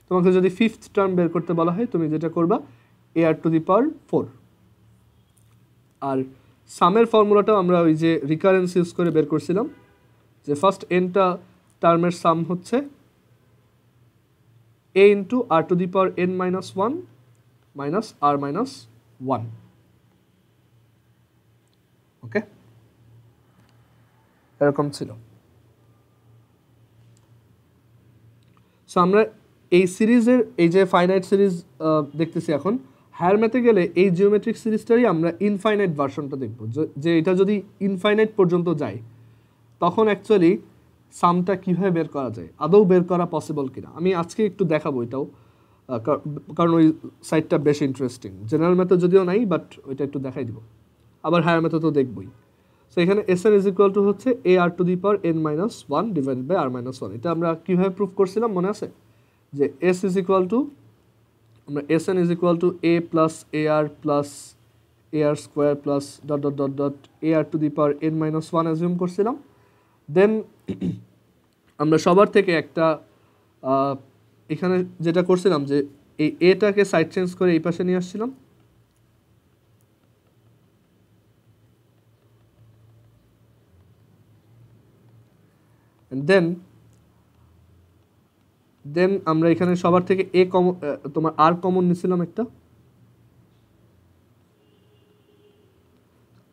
তোমাকে যদি ফিফথ টার্ম বের করতে বলা হয় তুমি যেটা করবা ar টু দি পাওয়ার 4। আর সামের ফর্মুলাটাও আমরা ওই যে রিকারেন্স ইউজ করে বের করছিলাম, যে ফার্স্ট nটা টার্মের সাম হচ্ছে a into R to the power n minus one minus R minus one, okay, এরকম ছিল। সো আমরা এই সিরিজের এই যে ফাইনাইট সিরিজ দেখতেছি এখন, হায়ার ম্যাথে গেলে এই জিওমেট্রিক সিরিজটারই আমরা ইনফাইনাইট ভার্সনটা দেখব, যে এটা যদি ইনফাইনাইট পর্যন্ত যায় তখন অ্যাকচুয়ালি সামটা কীভাবে বের করা যায়, আদৌ বের করা পসিবল কিনা। আমি আজকে একটু দেখাবো এটাও, কারণ ওই সাইডটা বেশ ইন্টারেস্টিং। জেনারেল ম্যাথে যদিও নাই, বাট ওইটা একটু দেখাই দিব। আবার হায়ার ম্যাথে তো দেখবই। সো এখানে S N is equal to হচ্ছে এ আর to the power n minus one divided by R minus one. এটা আমরা কীভাবে প্রুফ করছিলাম মনে আছে, যে এস ইজ ইকুয়াল টু, আমরা S N is equal to A plus A R plus A R square plus dot dot dot dot A R to the power n minus one assume করছিলাম। Then আমরা সবার থেকে একটা এখানে যেটা করছিলাম যে এই এটাকে সাইড চেঞ্জ করে এই পাশে নিয়ে আসছিলাম, দেন আমরা এখানে সবার থেকে এ কমন, তোমার আর কমন নিছিলাম একটা,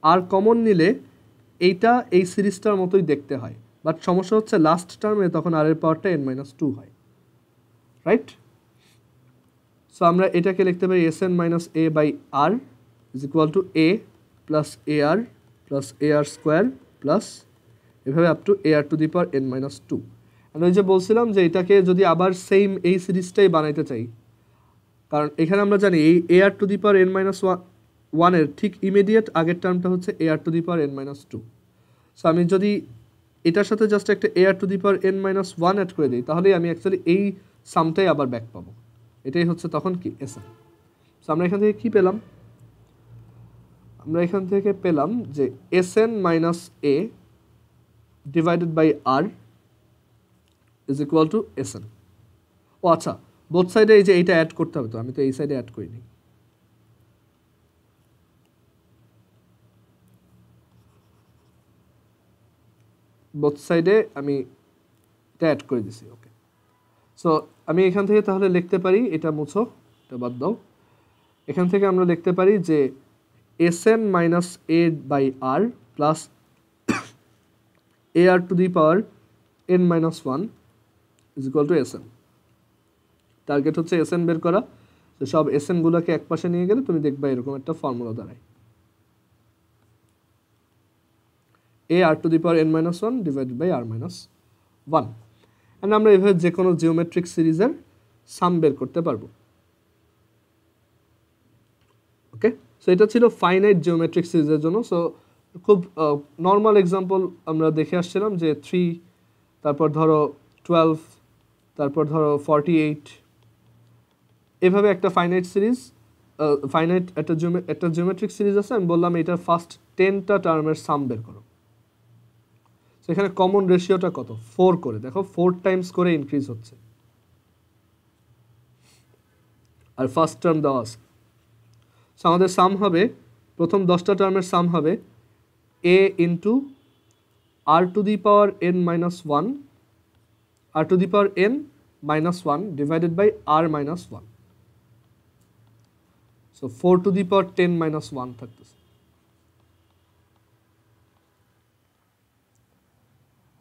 আর কমন নিলে এইটা এই সিরিজটার মতোই দেখতে হয়, বাট সমস্যা হচ্ছে লাস্ট টার্মে তখন আর এর পাওয়ারটা n মাইনাস টু হয়, রাইট? সো আমরা এটাকে লিখতে পারি S N minus A by R is equal to A plus A R square plus এভাবে up to A R to the power n minus two. আমি ওই যে বলছিলাম যে এটাকে যদি আবার সেম এই সিরিজটাই বানাইতে চাই, কারণ এখানে আমরা জানি এই A R to the power N minus ওয়ানের ঠিক ইমিডিয়েট আগের টার্মটা হচ্ছে এ আর to the power N minus two. So আমি যদি এটার সাথে জাস্ট একটা A R to the power N minus one add করে দিই, তাহলেই আমি অ্যাকচুয়ালি এই সামটাই আবার ব্যাক পাবো। এটাই হচ্ছে তখন কি এস এন। সো আমরা এখান থেকে কী পেলাম? আমরা এখান থেকে পেলাম যে S N minus A divided by R is equal to S N. ও আচ্ছা, বোথ সাইডে এই যে এইটা অ্যাড করতে হবে, তো আমি তো এই সাইডে অ্যাড করিনি। বোথ সাইডে আমি এটা অ্যাড করে দিছি। ওকে, সো আমি এখান থেকে তাহলে লিখতে পারি, এটা মুছো, এটা বাদ দাও। এখান থেকে আমরা লিখতে পারি যে S N minus A by r plus A R to the power N minus one is equal to S n. Target হচ্ছে এস এন বের করা। তো সব এস এনগুলোকে এক পাশে নিয়ে গেলে তুমি দেখবা এরকম একটা ফর্মুলা দাঁড়ায়, A R to the power N minus one divided by R minus one. And আমরা এভাবে যে কোনো জিওমেট্রিক সিরিজের সাম বের করতে পারবো। ওকে, সো এটা ছিল ফাইনাইট জিওমেট্রিক সিরিজের জন্য। সো খুব নর্মাল এক্সাম্পল আমরা দেখে আসছিলাম যে 3, তারপর ধরো 12, তারপর ধরো 48, এভাবে একটা ফাইনাইট সিরিজ, ফাইনাইট একটা জিওমেট্রিক সিরিজ আছে। আমি বললাম এটার ফার্স্ট 10টা টার্মের সাম বের করো। সেখানে কমন রেশিওটা কত? 4 করে। দেখো 4 টাইমস করে ইনক্রিজ হচ্ছে, আর ফার্স্ট টার্ম দেওয়া আছে। সো আমাদের সাম হবে, প্রথম 10টা টার্মের সাম হবে A into R to the power N minus one, R to the power N minus one divided by R minus one. So 4 to the power 10 minus one থাকতেছে।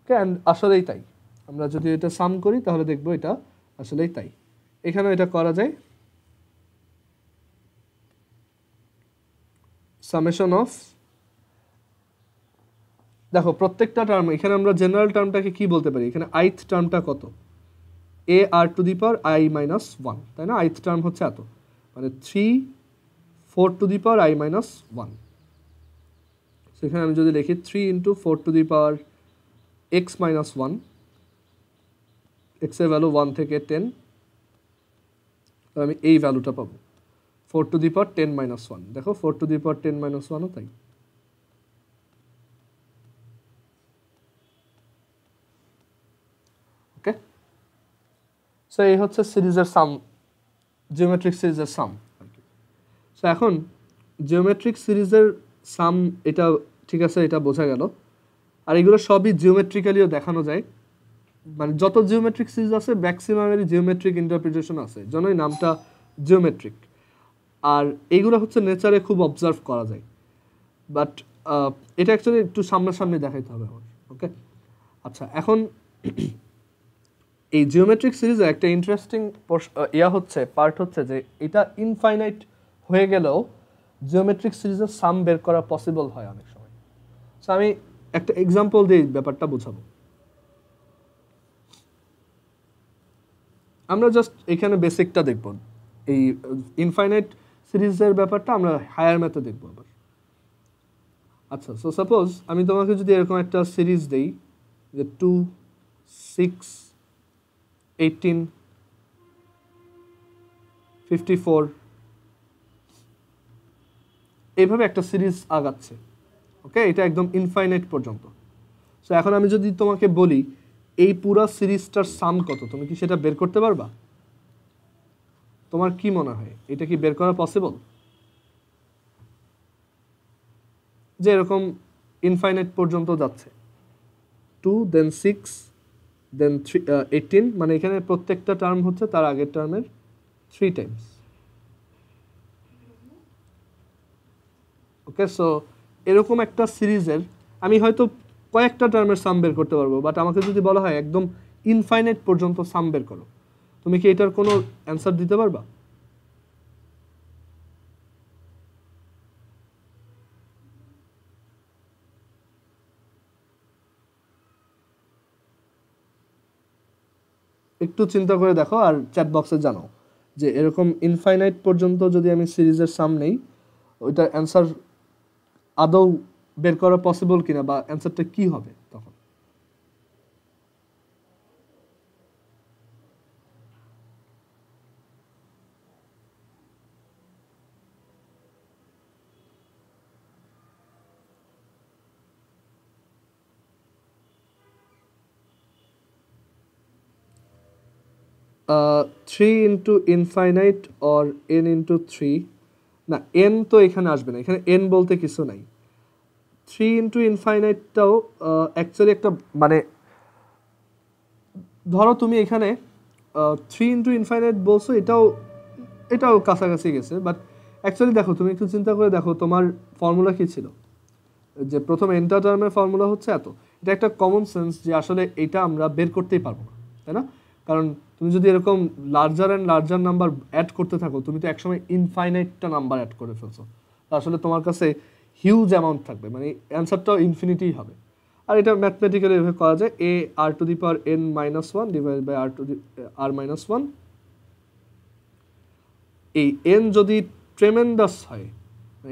Okay, and আসলেই তাই। আমরা যদি এটা সাম করি তাহলে দেখবো এটা আসলেই তাই। এখানেও এটা করা যায়, সামেশন অফ, দেখো প্রত্যেকটা টার্ম, এখানে আমরা জেনারেল টার্মটাকে কি বলতে পারি? এখানে আইথ টার্মটা কত? A R to the power I minus one, তাই না? আইথ টার্ম হচ্ছে এত, মানে 3 4 to the power I minus one. সেখানে আমি যদি লিখি 3 into 4 to the power X minus one, এক্সের ভ্যালু 1 থেকে 10, আমি এই ভ্যালুটা পাবো 4 to the power 10 minus one. দেখো 4 টু দি পাওয়ার 10 মাইনাস ওয়ানও তাই। ওকে, সো এই হচ্ছে সিরিজের সাম, জিওমেট্রিক সিরিজের সাম। সো এখন জিওমেট্রিক সিরিজের সাম, এটা ঠিক আছে, এটা বোঝা গেল। আর এগুলো সবই জিওমেট্রিক্যালিও দেখানো যায়, মানে যত জিওমেট্রিক সিরিজ আছে ম্যাক্সিমামেরই জিওমেট্রিক ইন্টারপ্রিটেশন আছে, জন্যই নামটা জিওমেট্রিক। আর এইগুলো হচ্ছে নেচারে খুব অবজার্ভ করা যায়, বাট এটা অ্যাকচুয়ালি একটু সামনাসামনি দেখাইতে হবে আমার। ওকে, আচ্ছা, এখন এই জিওমেট্রিক সিরিজের একটা ইন্টারেস্টিং পার্ট হচ্ছে যে এটা ইনফাইনাইট হয়ে গেলেও জিওমেট্রিক সিরিজের সাম বের করা পসিবল হয় অনেক সময়। সো আমি একটা এক্সাম্পল দিয়ে ব্যাপারটা বোঝাবো। আমরা জাস্ট এখানে বেসিকটা দেখব, এই ইনফাইনাইট সিরিজের ব্যাপারটা আমরা হায়ার ম্যাথে দেখব আবার। আচ্ছা, সো সাপোজ আমি তোমাকে যদি এরকম একটা সিরিজ দেই যে 2 6 18 54, এইভাবে একটা সিরিজ আগাচ্ছে। ওকে, এটা একদম ইনফাইনাইট পর্যন্ত। সো এখন আমি যদি তোমাকে বলি এই পুরো সিরিজটার সাম কত, তুমি কি সেটা বের করতে পারবা? তোমার কি মনে হয়, এটা কি বের করা পসিবল? যে এরকম ইনফাইনাইট পর্যন্ত যাচ্ছে, 2 দেন 6 দেন 18, মানে এখানে প্রত্যেকটা টার্ম হচ্ছে তার আগের টার্মের 3 টাইমস। ওকে, সো এরকম একটা সিরিজের আমি হয়তো কয়েকটা টার্মের সাম বের করতে পারবো, বাট আমাকে যদি বলা হয় একদম ইনফাইনাইট পর্যন্ত সাম বের করো, তুমি কি এটার কোনো অ্যান্সার দিতে পারবা? একটু চিন্তা করে দেখো আর চ্যাট বক্সে জানাও যে এরকম ইনফাইনাইট পর্যন্ত যদি আমি সিরিজের সাম নেই, ওইটার অ্যান্সার আদৌ বের করা পসিবল কিনা বা অ্যান্সারটা কি হবে তখন। Three into infinite or N into three, না এন তো এখানে আসবে না, এখানে এন বলতে কিছু নাই। থ্রি ইন্টু ইনফাইনাইটটাও অ্যাকচুয়ালি একটা মানে ধরো তুমি এখানে থ্রি ইন্টু ইনফাইনাইট বলছো, এটাও কাছাকাছি গেছে, বাট অ্যাকচুয়ালি দেখো তুমি একটু চিন্তা করে দেখো তোমার ফর্মুলা কি ছিল, যে প্রথম এনটা টার্মের ফর্মুলা হচ্ছে এত। এটা একটা কমন সেন্স যে আসলে এটা আমরা বের করতেই পারবো না, তাই না? কারণ তুমি যদি এরকম larger and larger number add করতে থাকো, তুমি তো একসময় ইনফাইনাইটটা নাম্বার অ্যাড করে ফেলছো, আসলে তোমার কাছে হিউজ অ্যামাউন্ট থাকবে, মানে অ্যান্সারটাও ইনফিনিটিই হবে। আর এটা ম্যাথমেটিক্যালি এভাবে করা যায়, A R to the power N minus one divide by R to the R minus one. এই এন যদি ট্রেমেন্ডাস হয়,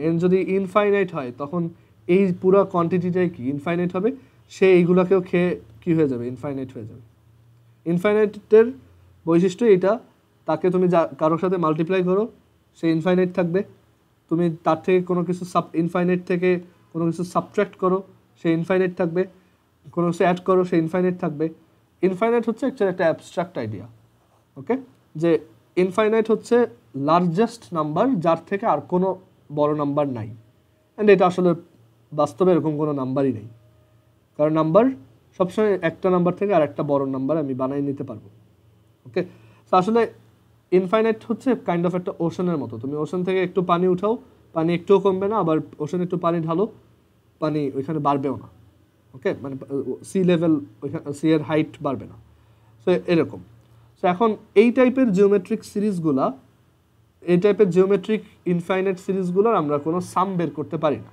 এন যদি ইনফাইনাইট হয়, তখন এই পুরো কোয়ান্টিটিটাই কি ইনফাইনাইট হবে, সে এইগুলোকেও খেয়ে কি হয়ে যাবে, ইনফাইনাইট হয়ে যাবে। ইনফাইনাইটের বৈশিষ্ট্য এটা, তাকে তুমি কারোর সাথে মাল্টিপ্লাই করো সে ইনফাইনাইট থাকবে, তুমি তার থেকে কোনো কিছু ইনফাইনাইট থেকে কোনো কিছু সাবট্রাক্ট করো সে ইনফাইনাইট থাকবে, কোনো কিছু অ্যাড করো সে ইনফাইনাইট থাকবে। ইনফাইনাইট হচ্ছে অ্যাকচুয়ালি একটা অ্যাবস্ট্রাক্ট আইডিয়া, ওকে, যে ইনফাইনাইট হচ্ছে লার্জেস্ট নাম্বার যার থেকে আর কোনো বড় নাম্বার নাই। অ্যান্ড এটা আসলে বাস্তবে এরকম কোনো নাম্বারই নেই, কারণ নাম্বার সবসময় একটা নাম্বার থেকে আর একটা বড় নাম্বার আমি বানিয়ে নিতে পারবো, ওকে। তো আসলে ইনফাইনাইট হচ্ছে কাইন্ড অফ একটা ওশনের মতো, তুমি ওশন থেকে একটু পানি উঠাও, পানি একটুও কমবে না, আবার ওশনে একটু পানি ঢালো, পানি ওইখানে বাড়বেও না, ওকে, মানে সি লেভেল ওইখানে সি এর হাইট বাড়বে না। সো এরকম। সো এখন এই টাইপের জিওমেট্রিক সিরিজগুলা, এই টাইপের জিওমেট্রিক ইনফাইনাইট সিরিজগুলোর আমরা কোনো সাম বের করতে পারি না,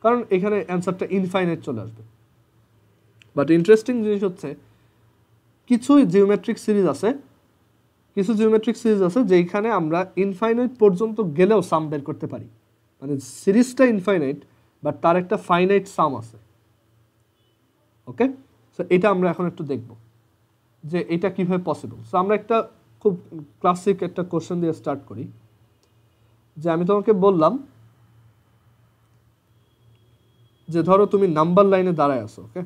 কারণ এখানে অ্যান্সারটা ইনফাইনাইট চলে আসবে। বাট ইন্টারেস্টিং জিনিস হচ্ছে কিছু জিওমেট্রিক সিরিজ আছে, যেখানে আমরা ইনফাইনাইট পর্যন্ত গেলেও সাম বের করতে পারি, মানে সিরিজটা ইনফাইনাইট বাট তার একটা ফাইনাইট সাম আছে, ওকে। সো এটা আমরা এখন একটু দেখব যে এটা কিভাবে পসিবল। সো আমরা একটা খুব ক্লাসিক একটা কোশ্চেন দিয়ে স্টার্ট করি, যে আমি তোমাকে বললাম যে ধরো তুমি নাম্বার লাইনে দাঁড়ায় আছো, ওকে,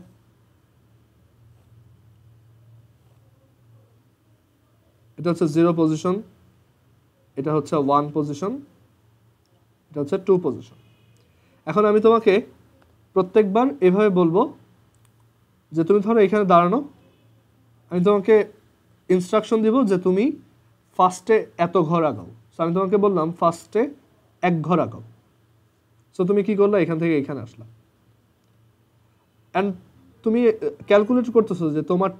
এটা হচ্ছে 0 পজিশন, এটা হচ্ছে 1 পজিশন, এটা হচ্ছে 2 পজিশন। এখন আমি তোমাকে প্রত্যেকবার এভাবে বলবো যে তুমি ধরো এখানে দাঁড়ানো, আমি তোমাকে ইনস্ট্রাকশন দিব যে তুমি ফার্স্টে এত ঘর আগাও। সো আমি তোমাকে বললাম ফার্স্টে 1 ঘর আগাও। সো তুমি কি করলা, এখান থেকে এখানে আসলা, অ্যান্ড তুমি ক্যালকুলেট করতেছো যে তোমার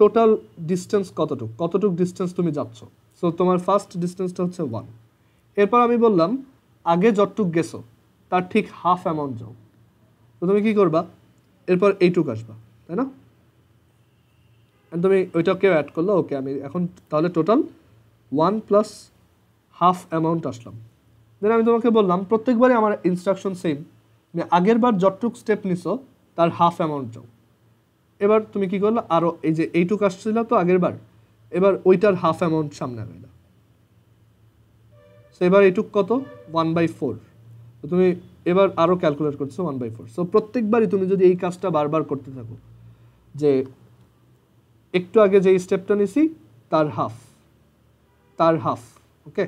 টোটাল ডিস্টেন্স কতটুক ডিস্টেন্স তুমি যাচ্ছ। সো তোমার ফার্স্ট ডিস্টেন্সটা হচ্ছে 1। এরপর আমি বললাম আগে যতটুক গেছো তার ঠিক হাফ অ্যামাউন্ট যাও। তো তুমি কি করবা, এরপর এইটুক আসবা, তাই না? তুমি ওইটাকেও অ্যাড করলো, ওকে, আমি এখন তাহলে টোটাল 1 প্লাস হাফ অ্যামাউন্ট আসলাম। দেন আমি তোমাকে বললাম প্রত্যেকবারই আমার ইনস্ট্রাকশন সেম, মানে আগের বার যতটুক স্টেপ নিছো তার হাফ অ্যামাউন্ট যাও। এবার তুমি কি করলো, আরও এই যে এইটুক আসছিল তো আগের বার, এবার ওইটার হাফ অ্যামাউন্ট সামনে আগাইলা। সো এবার এইটুক কত, 1/4। তো তুমি এবার আরও ক্যালকুলেট করছো 1/4। সো প্রত্যেকবারই তুমি যদি এই কাজটা বারবার করতে থাকো, যে একটু আগে যে স্টেপটা নিছি তার হাফ, ওকে,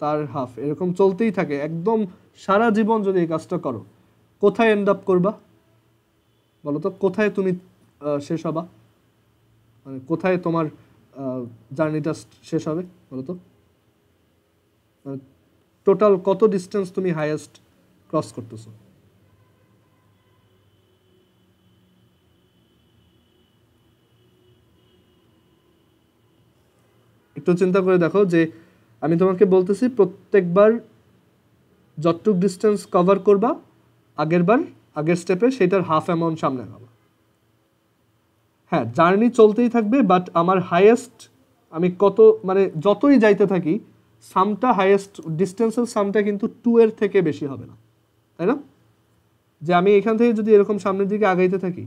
তার হাফ, এরকম চলতেই থাকে একদম সারা জীবন যদি এই কাজটা করো, কোথায় এন্ড আপ করবা বলো তো? কোথায় তুমি শেষ হবা, মানে কোথায় তোমার জার্নিটা শেষ হবে বলো তো? মানে টোটাল কত ডিস্টেন্স তুমি হাইয়েস্ট ক্রস করতেছো? একটু চিন্তা করে দেখো, যে আমি তোমাকে বলতেছি প্রত্যেকবার যতটুক ডিস্টেন্স কভার করবা আগের স্টেপে সেটার হাফ অ্যামাউন্ট সামনে আগাবা। হ্যাঁ, জার্নি চলতেই থাকবে, বাট আমার হাইয়েস্ট আমি কত মানে যতই যাইতে থাকি সামটা হাইয়েস্ট ডিস্টেন্সের সামটা কিন্তু 2 এর থেকে বেশি হবে না, তাই না? যে আমি এখান থেকে যদি এরকম সামনের দিকে আগাইতে থাকি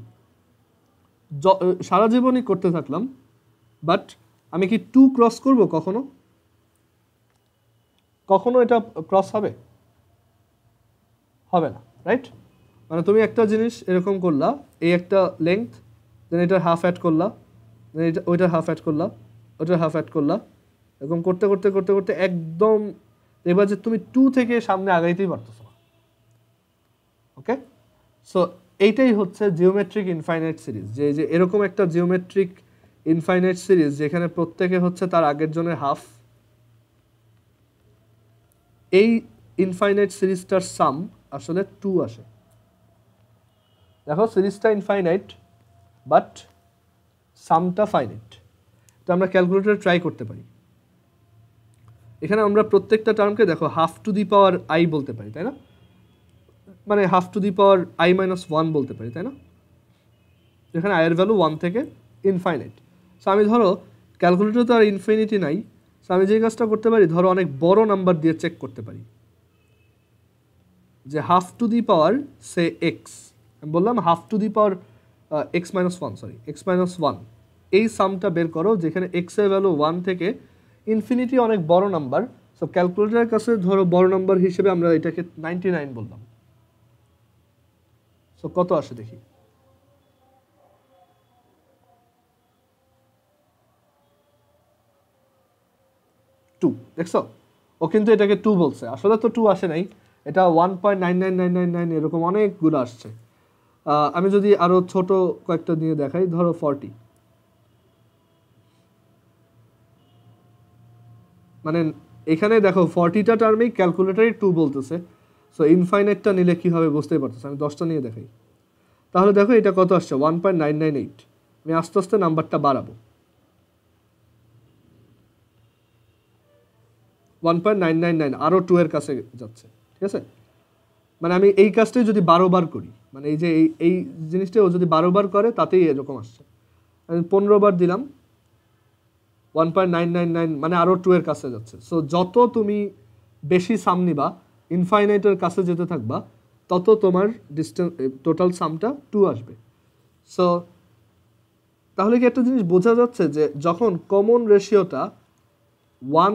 সারা জীবনই করতে থাকলাম, বাট আমি কি 2 ক্রস করব কখনো? কখনো এটা ক্রস হবে? হবে না, রাইট? মানে তুমি একটা জিনিস এরকম করলা, এই একটা লেংথ, দেন এটার হাফ অ্যাড করলা, দেন এটা ওইটার হাফ অ্যাড করলা, ওইটার হাফ অ্যাড করলা, এরকম করতে করতে করতে করতে একদম এবার যে তুমি 2 থেকে সামনে আগাইতেই পারতেছো না। ওকে, সো এইটাই হচ্ছে জিওমেট্রিক ইনফাইনাইট সিরিজ, যে এরকম একটা জিওমেট্রিক ইনফাইনাইট সিরিজ যেখানে প্রত্যেকে হচ্ছে তার আগের জনের হাফ। এই ইনফাইনাইট সিরিজটার সাম আসলে 2 আসে। দেখো সিরিজটা ইনফাইনাইট বাট সামটা ফাইনাইট। তো আমরা ক্যালকুলেটর ট্রাই করতে পারি। এখানে আমরা প্রত্যেকটা টার্মকে দেখো half to the power I বলতে পারি, তাই না? মানে half to the power I minus 1 বলতে পারি, তাই না? এখানে আইয়ের ভ্যালু 1 থেকে ইনফাইনাইট। সো আমি ধরো ক্যালকুলেটর তো আর ইনফিনিটি নাই, সো আমি যে কাজটা করতে পারি, ধরো অনেক বড় নাম্বার দিয়ে চেক করতে পারি যে half to the power say x, আমি বললাম half to the power X minus 1, sorry x minus 1, এই সামটা বের করো যেখানে এক্স এর ভ্যালু 1 থেকে ইনফিনিটি অনেক বড় নাম্বার। সো ক্যালকুলেটরের কাছে ধরো বড় নাম্বার হিসেবে আমরা এটাকে 99 বললাম। সো কত আসে দেখি? 2, দেখছো? ও কিন্তু এটাকে 2 বলছে, আসলে তো 2 আসে নাই, এটা 1.99999 এরকম অনেকগুলো আসছে। আমি যদি আরো ছোট কয়েকটা দিয়ে দেখাই, ধরো 40, মানে এখানে দেখো 40টা টার্মেই ক্যালকুলেটরই 2 বলতেছে। সো ইনফাইনাইটটা নিলে কি হবে বুঝতেই পারতেছে। আমি 10টা নিয়ে দেখাই, তাহলে দেখো এটা কত আসছে 1.998। আমি আস্তে আস্তে নাম্বারটা বাড়াবো, 1.999 আরো 2 এর কাছে যাচ্ছে, ঠিক আছে? মানে আমি এই কাজটাই যদি 12 বার করি, মানে এই যে এই জিনিসটা ও যদি 12 বার করে তাতেই এরকম আসছে। আমি 15 বার দিলাম, 1.999 মানে আরো 2 এর কাছে যাচ্ছে। সো যত তুমি বেশি সাম নিবা, ইনফাইনাইটের কাছে যেতে থাকবা, তত তোমার ডিস্টেন্স টোটাল সামটা 2 আসবে। সো তাহলে কি একটা জিনিস বোঝা যাচ্ছে যে যখন কমন রেশিওটা 1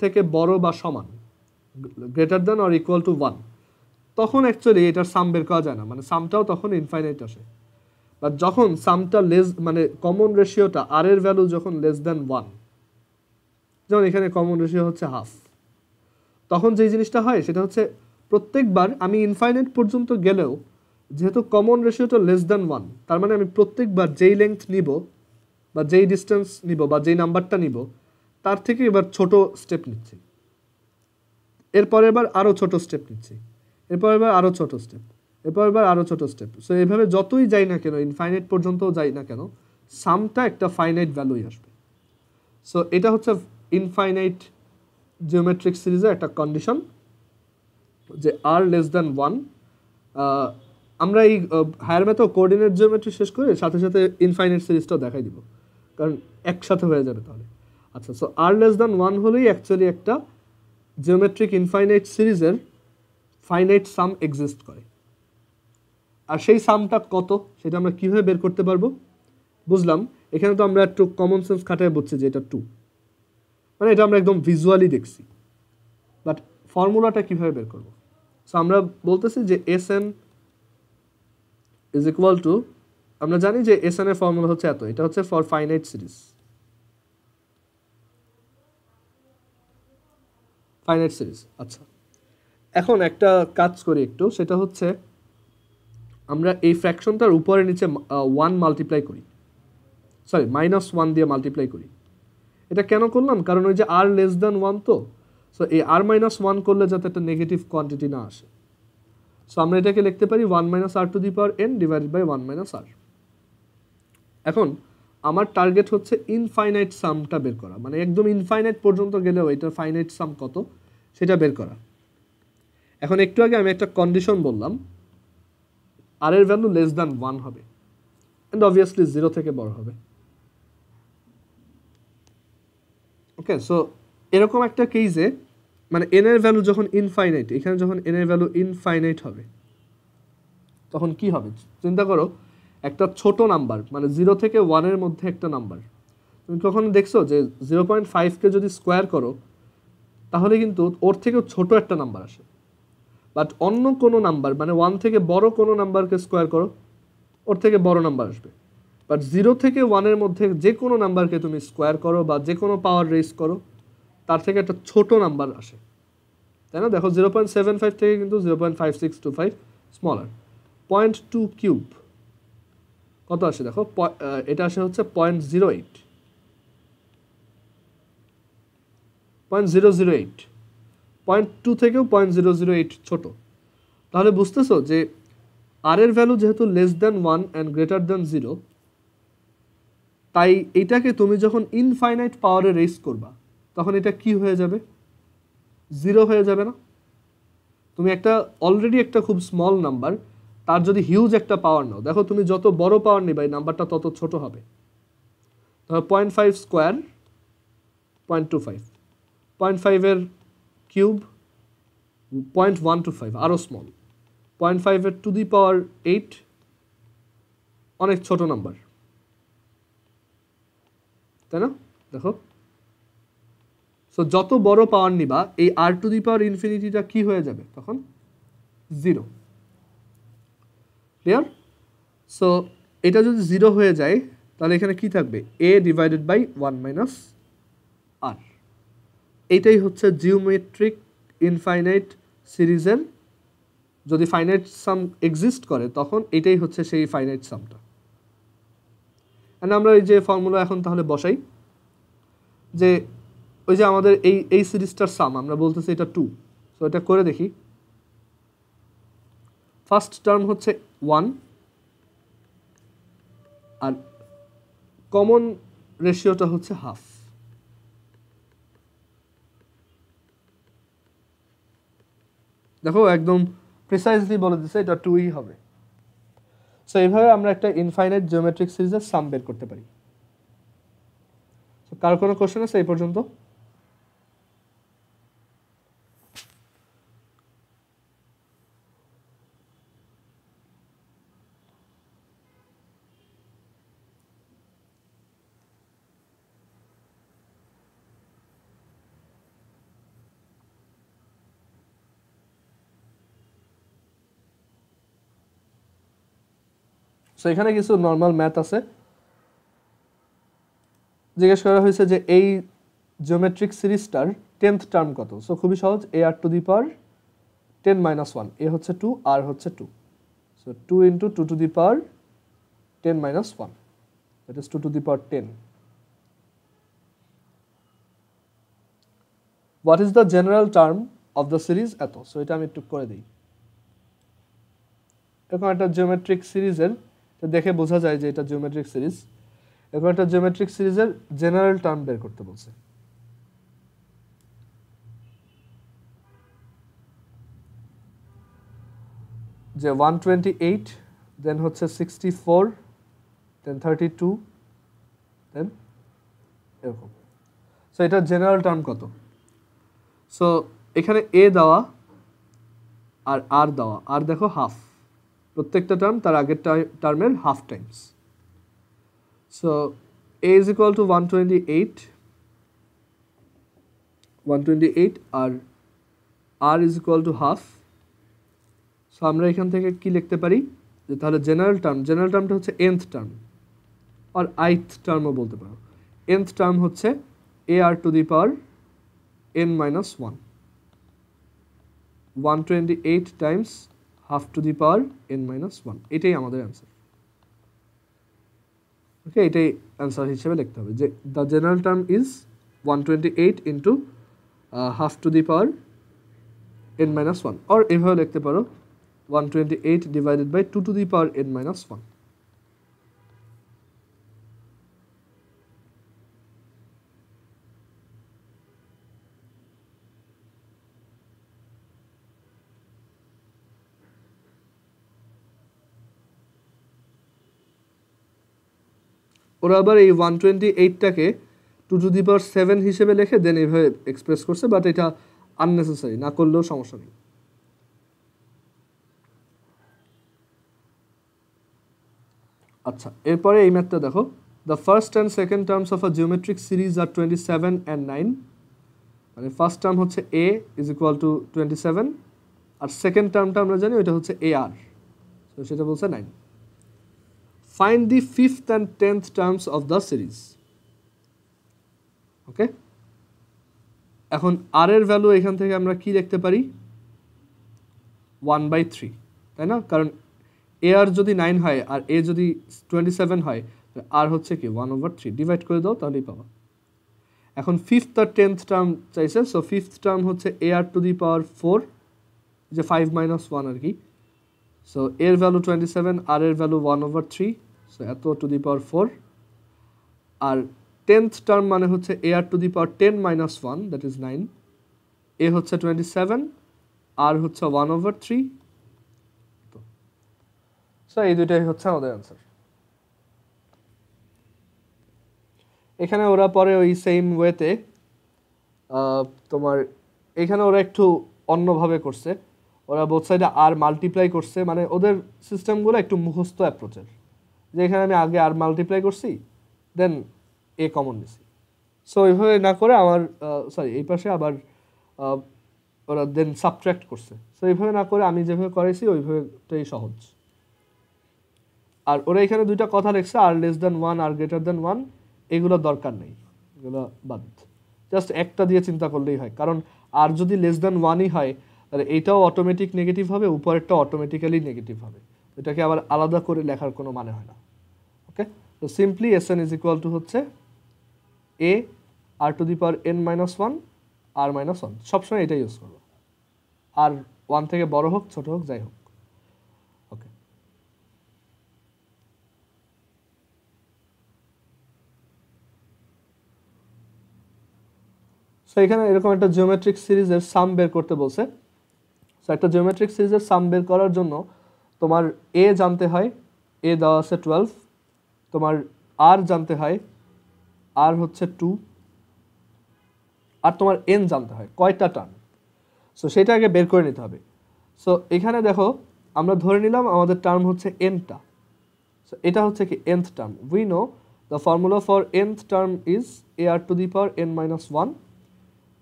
থেকে বড় বা সমান, greater than or equal to 1, তখন অ্যাকচুয়ালি এটার সাম বের করা যায় না, মানে সামটাও তখন ইনফাইনাইট আসে। বাট যখন সামটা লেস, মানে কমন রেশিওটা আর এর ভ্যালু যখন লেস দ্যান 1, যেমন এখানে কমন রেশিও হচ্ছে হাফ, তখন যেই জিনিসটা হয় সেটা হচ্ছে প্রত্যেকবার আমি ইনফাইনাইট পর্যন্ত গেলেও যেহেতু কমন রেশিওটা লেস দ্যান 1, তার মানে আমি প্রত্যেকবার যেই লেংথ নিব বা যেই ডিস্টেন্স নিব বা যেই নাম্বারটা নিব তার থেকে এবার ছোট স্টেপ নিচ্ছি, এরপর এবার আরও ছোট স্টেপ নিচ্ছি, এরপর এবার আরও ছোট স্টেপ, এরপর এবার আরও ছোট স্টেপ। সো এইভাবে যতই যাই না কেন, ইনফাইনাইট পর্যন্তও যাই না কেন, সামটা একটা ফাইনাইট ভ্যালুই আসবে। সো এটা হচ্ছে ইনফাইনাইট জিওমেট্রিক সিরিজের একটা কন্ডিশন, যে আর লেস দ্যান 1। আমরা এই হায়ার ম্যাথও কোঅর্ডিনেট জিওমেট্রি শেষ করে সাথে সাথে ইনফাইনাইট সিরিজটাও দেখাই দিব, কারণ একসাথে হয়ে যাবে তাহলে। আচ্ছা, সো আর লেস দ্যান 1 হলেই অ্যাকচুয়ালি একটা জিওমেট্রিক ইনফাইনাইট সিরিজের ফাইনাইট সাম এক্সিস্ট করে। আর সেই সামটা কত সেটা আমরা কীভাবে বের করতে পারবো? বুঝলাম, এখানে তো আমরা একটু কমন সেন্স খাটায় বুঝছি যে এটা 2, মানে এটা আমরা একদম ভিজুয়ালি দেখছি, বাট ফর্মুলাটা কীভাবে বের করবো? সো আমরা বলতেছি যে S N is equal to, আমরা জানি যে এস এন এর ফর্মুলা হচ্ছে এত, এটা হচ্ছে for finite series, finite series. আচ্ছা, এখন একটা কাজ করি একটু, সেটা হচ্ছে আমরা এই ফ্র্যাকশনটার উপরে নিচে 1 মাল্টিপ্লাই করি, সরি -1 দিয়ে মাল্টিপ্লাই করি। এটা কেন করলাম? কারণ ওই যে আর লেস দ্যান 1, তো সো এই আর -1 করলে যাতে একটা নেগেটিভ কোয়ান্টিটি না আসে, সো আমরা এটাকে লিখতে পারি 1 - r to the power n divided by 1 - r। এখন আমার টার্গেট হচ্ছে ইনফাইনাইট সামটা বের করা, মানে একদম ইনফাইনাইট পর্যন্ত গেলেও এটার ফাইনাইট সাম কত সেটা বের করা। এখন একটু আগে আমি একটা কন্ডিশন বললাম, আর এর ভ্যালু লেস দ্যান 1 হবে, অ্যান্ড অবভিয়াসলি 0 থেকে বড় হবে। ওকে, সো এরকম একটা কেসে মানে এন এর ভ্যালু যখন ইনফাইনাইট, এখানে যখন এন এর ভ্যালু ইনফাইনাইট হবে তখন কি হবে চিন্তা করো, একটা ছোট নাম্বার মানে 0 থেকে 1 এর মধ্যে একটা নাম্বার, তুমি কখনো দেখছো যে 0.5কে যদি স্কোয়ার করো তাহলে কিন্তু ওর থেকেও ছোট একটা নাম্বার আসে, বাট অন্য কোনো নাম্বার মানে 1 থেকে বড় কোনো নাম্বারকে স্কোয়ার করো ওর থেকে বড় নাম্বার আসবে, বাট 0 থেকে 1 এর মধ্যে যে কোনো নাম্বারকে তুমি স্কোয়ার করো বা যে কোনো পাওয়ার রেজ করো তার থেকে একটা ছোট নাম্বার আসে, তাই না? দেখো 0.75 থেকে কিন্তু 0.5625 স্মলার। 0.2 কিউব কত আসে দেখো, এটা আসে হচ্ছে 0.08, 0.008, 0.2 থেকেও 0.008 ছোট। তাহলে বুঝতেছো যে আর এর ভ্যালু যেহেতু less than 1 and greater than 0, তাই এটাকে তুমি যখন ইনফাইনাইট পাওয়ারে রেজ করবা তখন এটা কি হয়ে যাবে, 0 হয়ে যাবে না? তুমি একটা অলরেডি একটা খুব স্মল নাম্বার তার যদি হিউজ একটা পাওয়ার নাও, দেখো তুমি যত বড় পাওয়ার নিবা এই নাম্বারটা তত ছোট হবে। ধরো 0.5 স্কোয়ার 0.25, 0.5 এর কিউব 0.125 আরও স্মল, 0.5 এর টু দি পাওয়ার 8 অনেক ছোট নাম্বার, তাই না? দেখো, সো যত বড় পাওয়ার নিবা এই আর টু দি পাওয়ার ইনফিনিটিটা কি হয়ে যাবে তখন, 0। ক্লিয়ার? সো এটা যদি 0 হয়ে যায় তাহলে এখানে কি থাকবে, a ডিভাইডেড বাই 1 মাইনাস আর। এইটাই হচ্ছে জিওমেট্রিক ইনফাইনাইট সিরিজের, যদি ফাইনাইট সাম এক্সিস্ট করে তখন এটাই হচ্ছে সেই ফাইনাইট সামটা। এন্ড আমরা এই যে ফর্মুলা এখন তাহলে বসাই, যে ওই যে আমাদের এই সিরিজটার সাম আমরা বলতেছি এটা 2, সো এটা করে দেখি। ফার্স্ট টার্ম হচ্ছে 1 আর কমন রেশিওটা হচ্ছে হাফ। দেখো একদম প্রিসাইজলি বলে দিচ্ছে এটা 2ই হবে। সো এইভাবে আমরা একটা ইনফাইনাইট জিওমেট্রিক সিরিজের সাম বের করতে পারি। কার কোনো কোশ্চেন আছে এই পর্যন্ত? সো এখানে কিছু নর্মাল ম্যাথ আছে। জিজ্ঞেস করা হয়েছে যে এই জিওমেট্রিক সিরিজটার 10th টার্ম কত। সো খুবই সহজ, এ আর টু দি পাওয়ার 10 মাইনাস 1, এ হচ্ছে 2 আর হচ্ছে 2, so 2 into 2 two the power 10 minus 1, that is 2 two the power 10। What is the general term of the series এত। সো এটা আমি একটু করে দিই। এরকম একটা জিওমেট্রিক সিরিজের দেখে বোঝা যায় যে এটা জিওমেট্রিক সিরিজ। এরকম একটা জিওমেট্রিক সিরিজের জেনারেল টার্ম বের করতে বলছে। যে 128, দেন হচ্ছে 64, দেন 32, দেন এরকম। সো এটা জেনারেল টার্ম কত। সো এখানে এ দেওয়া আর আর দেওয়া, আর দেখো হাফ, প্রত্যেকটা টার্ম তার আগের টার্মের half times. So a is equal to 128 আর r is equal to half. So আমরা এখান থেকে কি লিখতে পারি, যে তাহলে জেনারেল টার্মটা হচ্ছে nth টার্ম আর ith টার্মও বলতে পারো। nth টার্ম হচ্ছে এ আর to the power n minus 1, 128 times half to the power n minus 1, এটাই আমাদের অ্যান্সার। ওকে, এটাই অ্যান্সার হিসেবে লিখতে হবে যে the general term is 128 into half to the power n minus 1, আর এভাবে লিখতে পারো 128 divided by 2 to the power n minus 1. ওরা আবার এই 128টাকে 2^7 হিসেবে লিখে দেন এইভাবে এক্সপ্রেস করছে, বাট এটা আননেসেসারি, না করলেও সমস্যা নেই। আচ্ছা, এরপরে এই ম্যাথটা দেখো, the first and second terms of a geometric series আর 27 and 9, মানে ফার্স্ট টার্ম হচ্ছে a ইজ ইকুয়াল টু 27, আর সেকেন্ড টার্মটা আমরা জানি ওইটা হচ্ছে ar, তো সেটা বলছে 9। Find the fifth and 10th terms of the series. Okay, এখন আর এর ভ্যালু এখান থেকে আমরা কি লিখতে পারি, 1/3, তাই না? কারণ এ আর যদি 9 হয় আর এ যদি 27 হয়, আর হচ্ছে কি 1/3, ডিভাইড করে দাও তাহলেই পাবা। এখন ফিফথ আর 10th টার্ম চাইছে, সো ফিফথ টার্ম হচ্ছে এ আর টু দি পাওয়ার 4, যে 5 - 1 আর কি। সো এর ভ্যালু 27, আর এর ভ্যালু 1/3, সো এত টু দি পাওয়ার 4। আর 10th টার্ম মানে হচ্ছে এ আর to the power 10 - 1, that is 9, a হচ্ছে 27, আর হচ্ছে 1/3। সো এই দুইটাই হচ্ছে আমাদের অ্যান্সার। এখানে ওরা পরে ওই সেম ওয়েতে তোমার এখানে ওরা একটু অন্যভাবে করছে, ওরা বোথ সাইডে আর মাল্টিপ্লাই করছে, মানে ওদের সিস্টেমগুলো একটু মুখস্থ অ্যাপ্রোচের, যে এখানে আমি আগে আর মাল্টিপ্লাই করছি দেন এ কমন নিছি। সো ওইভাবে না করে আমার এই পাশে আবার ওরা দেন সাবট্র্যাক্ট করছে। সো এইভাবে না করে আমি যেভাবে করেছি ওইভাবেটাই সহজ। আর ওরা এখানে দুইটা কথা লিখছে, আর লেস দ্যান 1 আর গ্রেটার দ্যান 1, এগুলো দরকার নেই, এগুলো বাদ, জাস্ট একটা দিয়ে চিন্তা করলেই হয়। কারণ আর যদি লেস দ্যান 1ই হয় তাহলে এইটাও অটোমেটিক নেগেটিভ হবে, উপরেরটা অটোমেটিক্যালি নেগেটিভ হবে, এটাকে আবার আলাদা করে লেখার কোনো মানে হয় না। ওকে, তো simply Sn is equal to হচ্ছে a r to the power n - 1 r - 1, সবসময় এটা ইউজ করবো, আর 1 থেকে বড় হোক ছোট হোক যাই হোক। ওকে, সো এখানে এরকম একটা জিওমেট্রিক সিরিজের সাম বের করতে বলছে। সো একটা জিওমেট্রিক সিরিজের সাম বের করার জন্য তোমার এ জানতে হয়, এ দেওয়া আছে 12, তোমার আর জানতে হয়, আর হচ্ছে 2, আর তোমার এন জানতে হয় কয়টা টার্ম। সো সেটা আগে বের করে নিতে হবে। সো এখানে দেখো আমরা ধরে নিলাম আমাদের টার্ম হচ্ছে এনটা, সো এটা হচ্ছে কি nth term. We know the formula for nth term is a R to the power n - 1,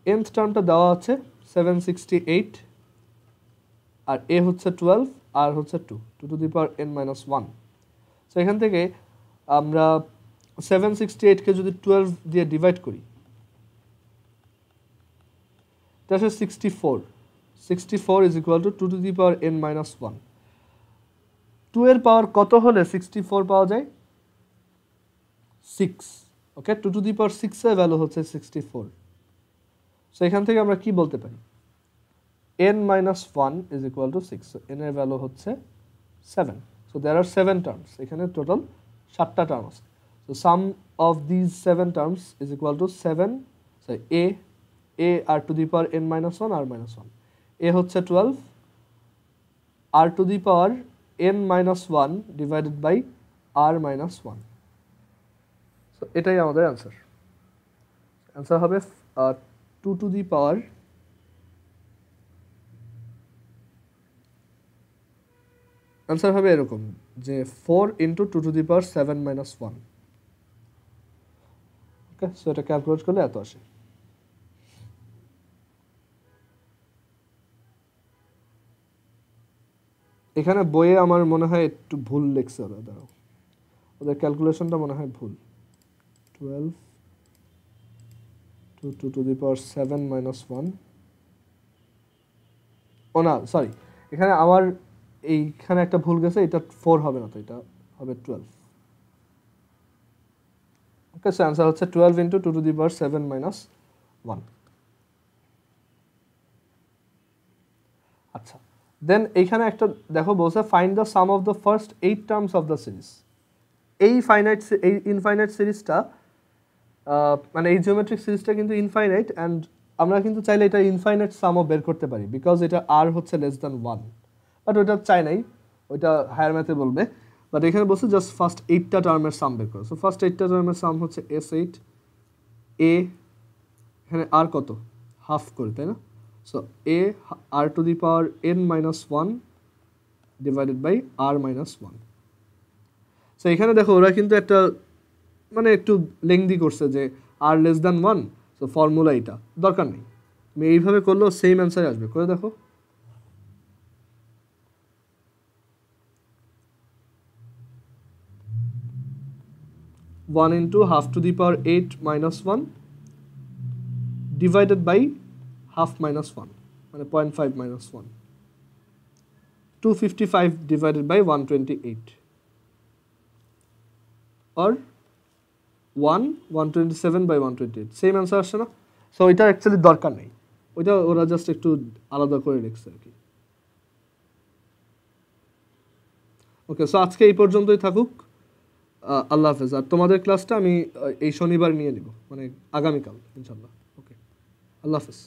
nth টার্মটা দেওয়া আছে 768, আর এ হচ্ছে 12, আর হচ্ছে 2 two the power n - 1। So এখান থেকে আমরা 768কে যদি 12 দিয়ে ডিভাইড করি, এটা আসলে 64 is equal two 2 two the power n - 1। 2 এর পাওয়ার কত হলে 64 পাওয়া যায়? 6। ওকে, 2 টু দি পাওয়ার 6 এর ভ্যালু হচ্ছে 64। সো এখান থেকে আমরা কি বলতে পারি, n - 1 is equal two 6, so n এর ভ্যালু হচ্ছে 7। সো দেয়ার আর 7 টার্মস, এখানে টোটাল 7টা টার্ম আছে। So some of this 7 terms is equal two 7, so a r to the power n - 1 r - 1, a হচ্ছে 12, r to the power n - 1 divided by r - 1। So এটাই আমাদের answer. Answer হবে 2 two the power answer হবে এরকম যে 4 into 2 two the power 7 - 1। Okay, so এটা calculate করলে এত আসে। এখানে বইয়ে আমার মনে হয় একটু ভুল লিখছে ওরা, দাঁড়াও, ওদের ক্যালকুলেশনটা মনে হয় ভুল। 12 2 টু দি পাওয়ার 7 - 1, ও না সরি, এখানে আমার এইখানে একটা ভুল গেছে, এটা 4 হবে না, তো এটা হবে 12। ওকে, সো অ্যান্সার হচ্ছে 12 ইন্টু 2 টু দি পাওয়ার 7 - 1। আচ্ছা, দেন এইখানে একটা দেখো বলছে find the some of the first 8 terms of the series. এই ইনফাইনাইট সিরিজটা মানে এই জিওমেট্রিক সিরিজটা কিন্তু ইনফাইনাইট, অ্যান্ড আমরা কিন্তু চাইলে এটা ইনফাইনাইট সামও বের করতে পারি, বিকজ এটা আর হচ্ছে লেস দ্যান 1, বাট ওইটা চাই নাই, ওইটা হায়ার ম্যাথে বলবে। বাট এখানে বলছে জাস্ট ফার্স্ট 8টা টার্মের সাম বের করো। সো ফার্স্ট 8টা টার্মের সাম হচ্ছে S8, এ এখানে আর কত হাফ করে, তাই না? So a R to the power n minus one divided by R minus one. So এখানে দেখো ওরা কিন্তু একটা মানে একটু লেংদি করছে যে r less than one, so formula এটা দরকার নেই, তুমি এইভাবে করলেও সেম অ্যান্সার আসবে। করে দেখো। One into half to the power 8 minus one divided by half minus one মানে 0.5 minus one, 255 divided by 128 or 127 by 128, same answer আসছে না? সো ওইটা অ্যাকচুয়ালি দরকার নেই, ওইটা ওরা জাস্ট একটু আলাদা করে লিখছে আর কি। ওকে, সো আজকে এই পর্যন্তই থাকুক। আল্লাহ হাফেজ। আর তোমাদের ক্লাসটা আমি এই শনিবার নিয়ে নিব, মানে আগামীকাল ইনশাল্লাহ। ওকে, আল্লাহ হাফেজ।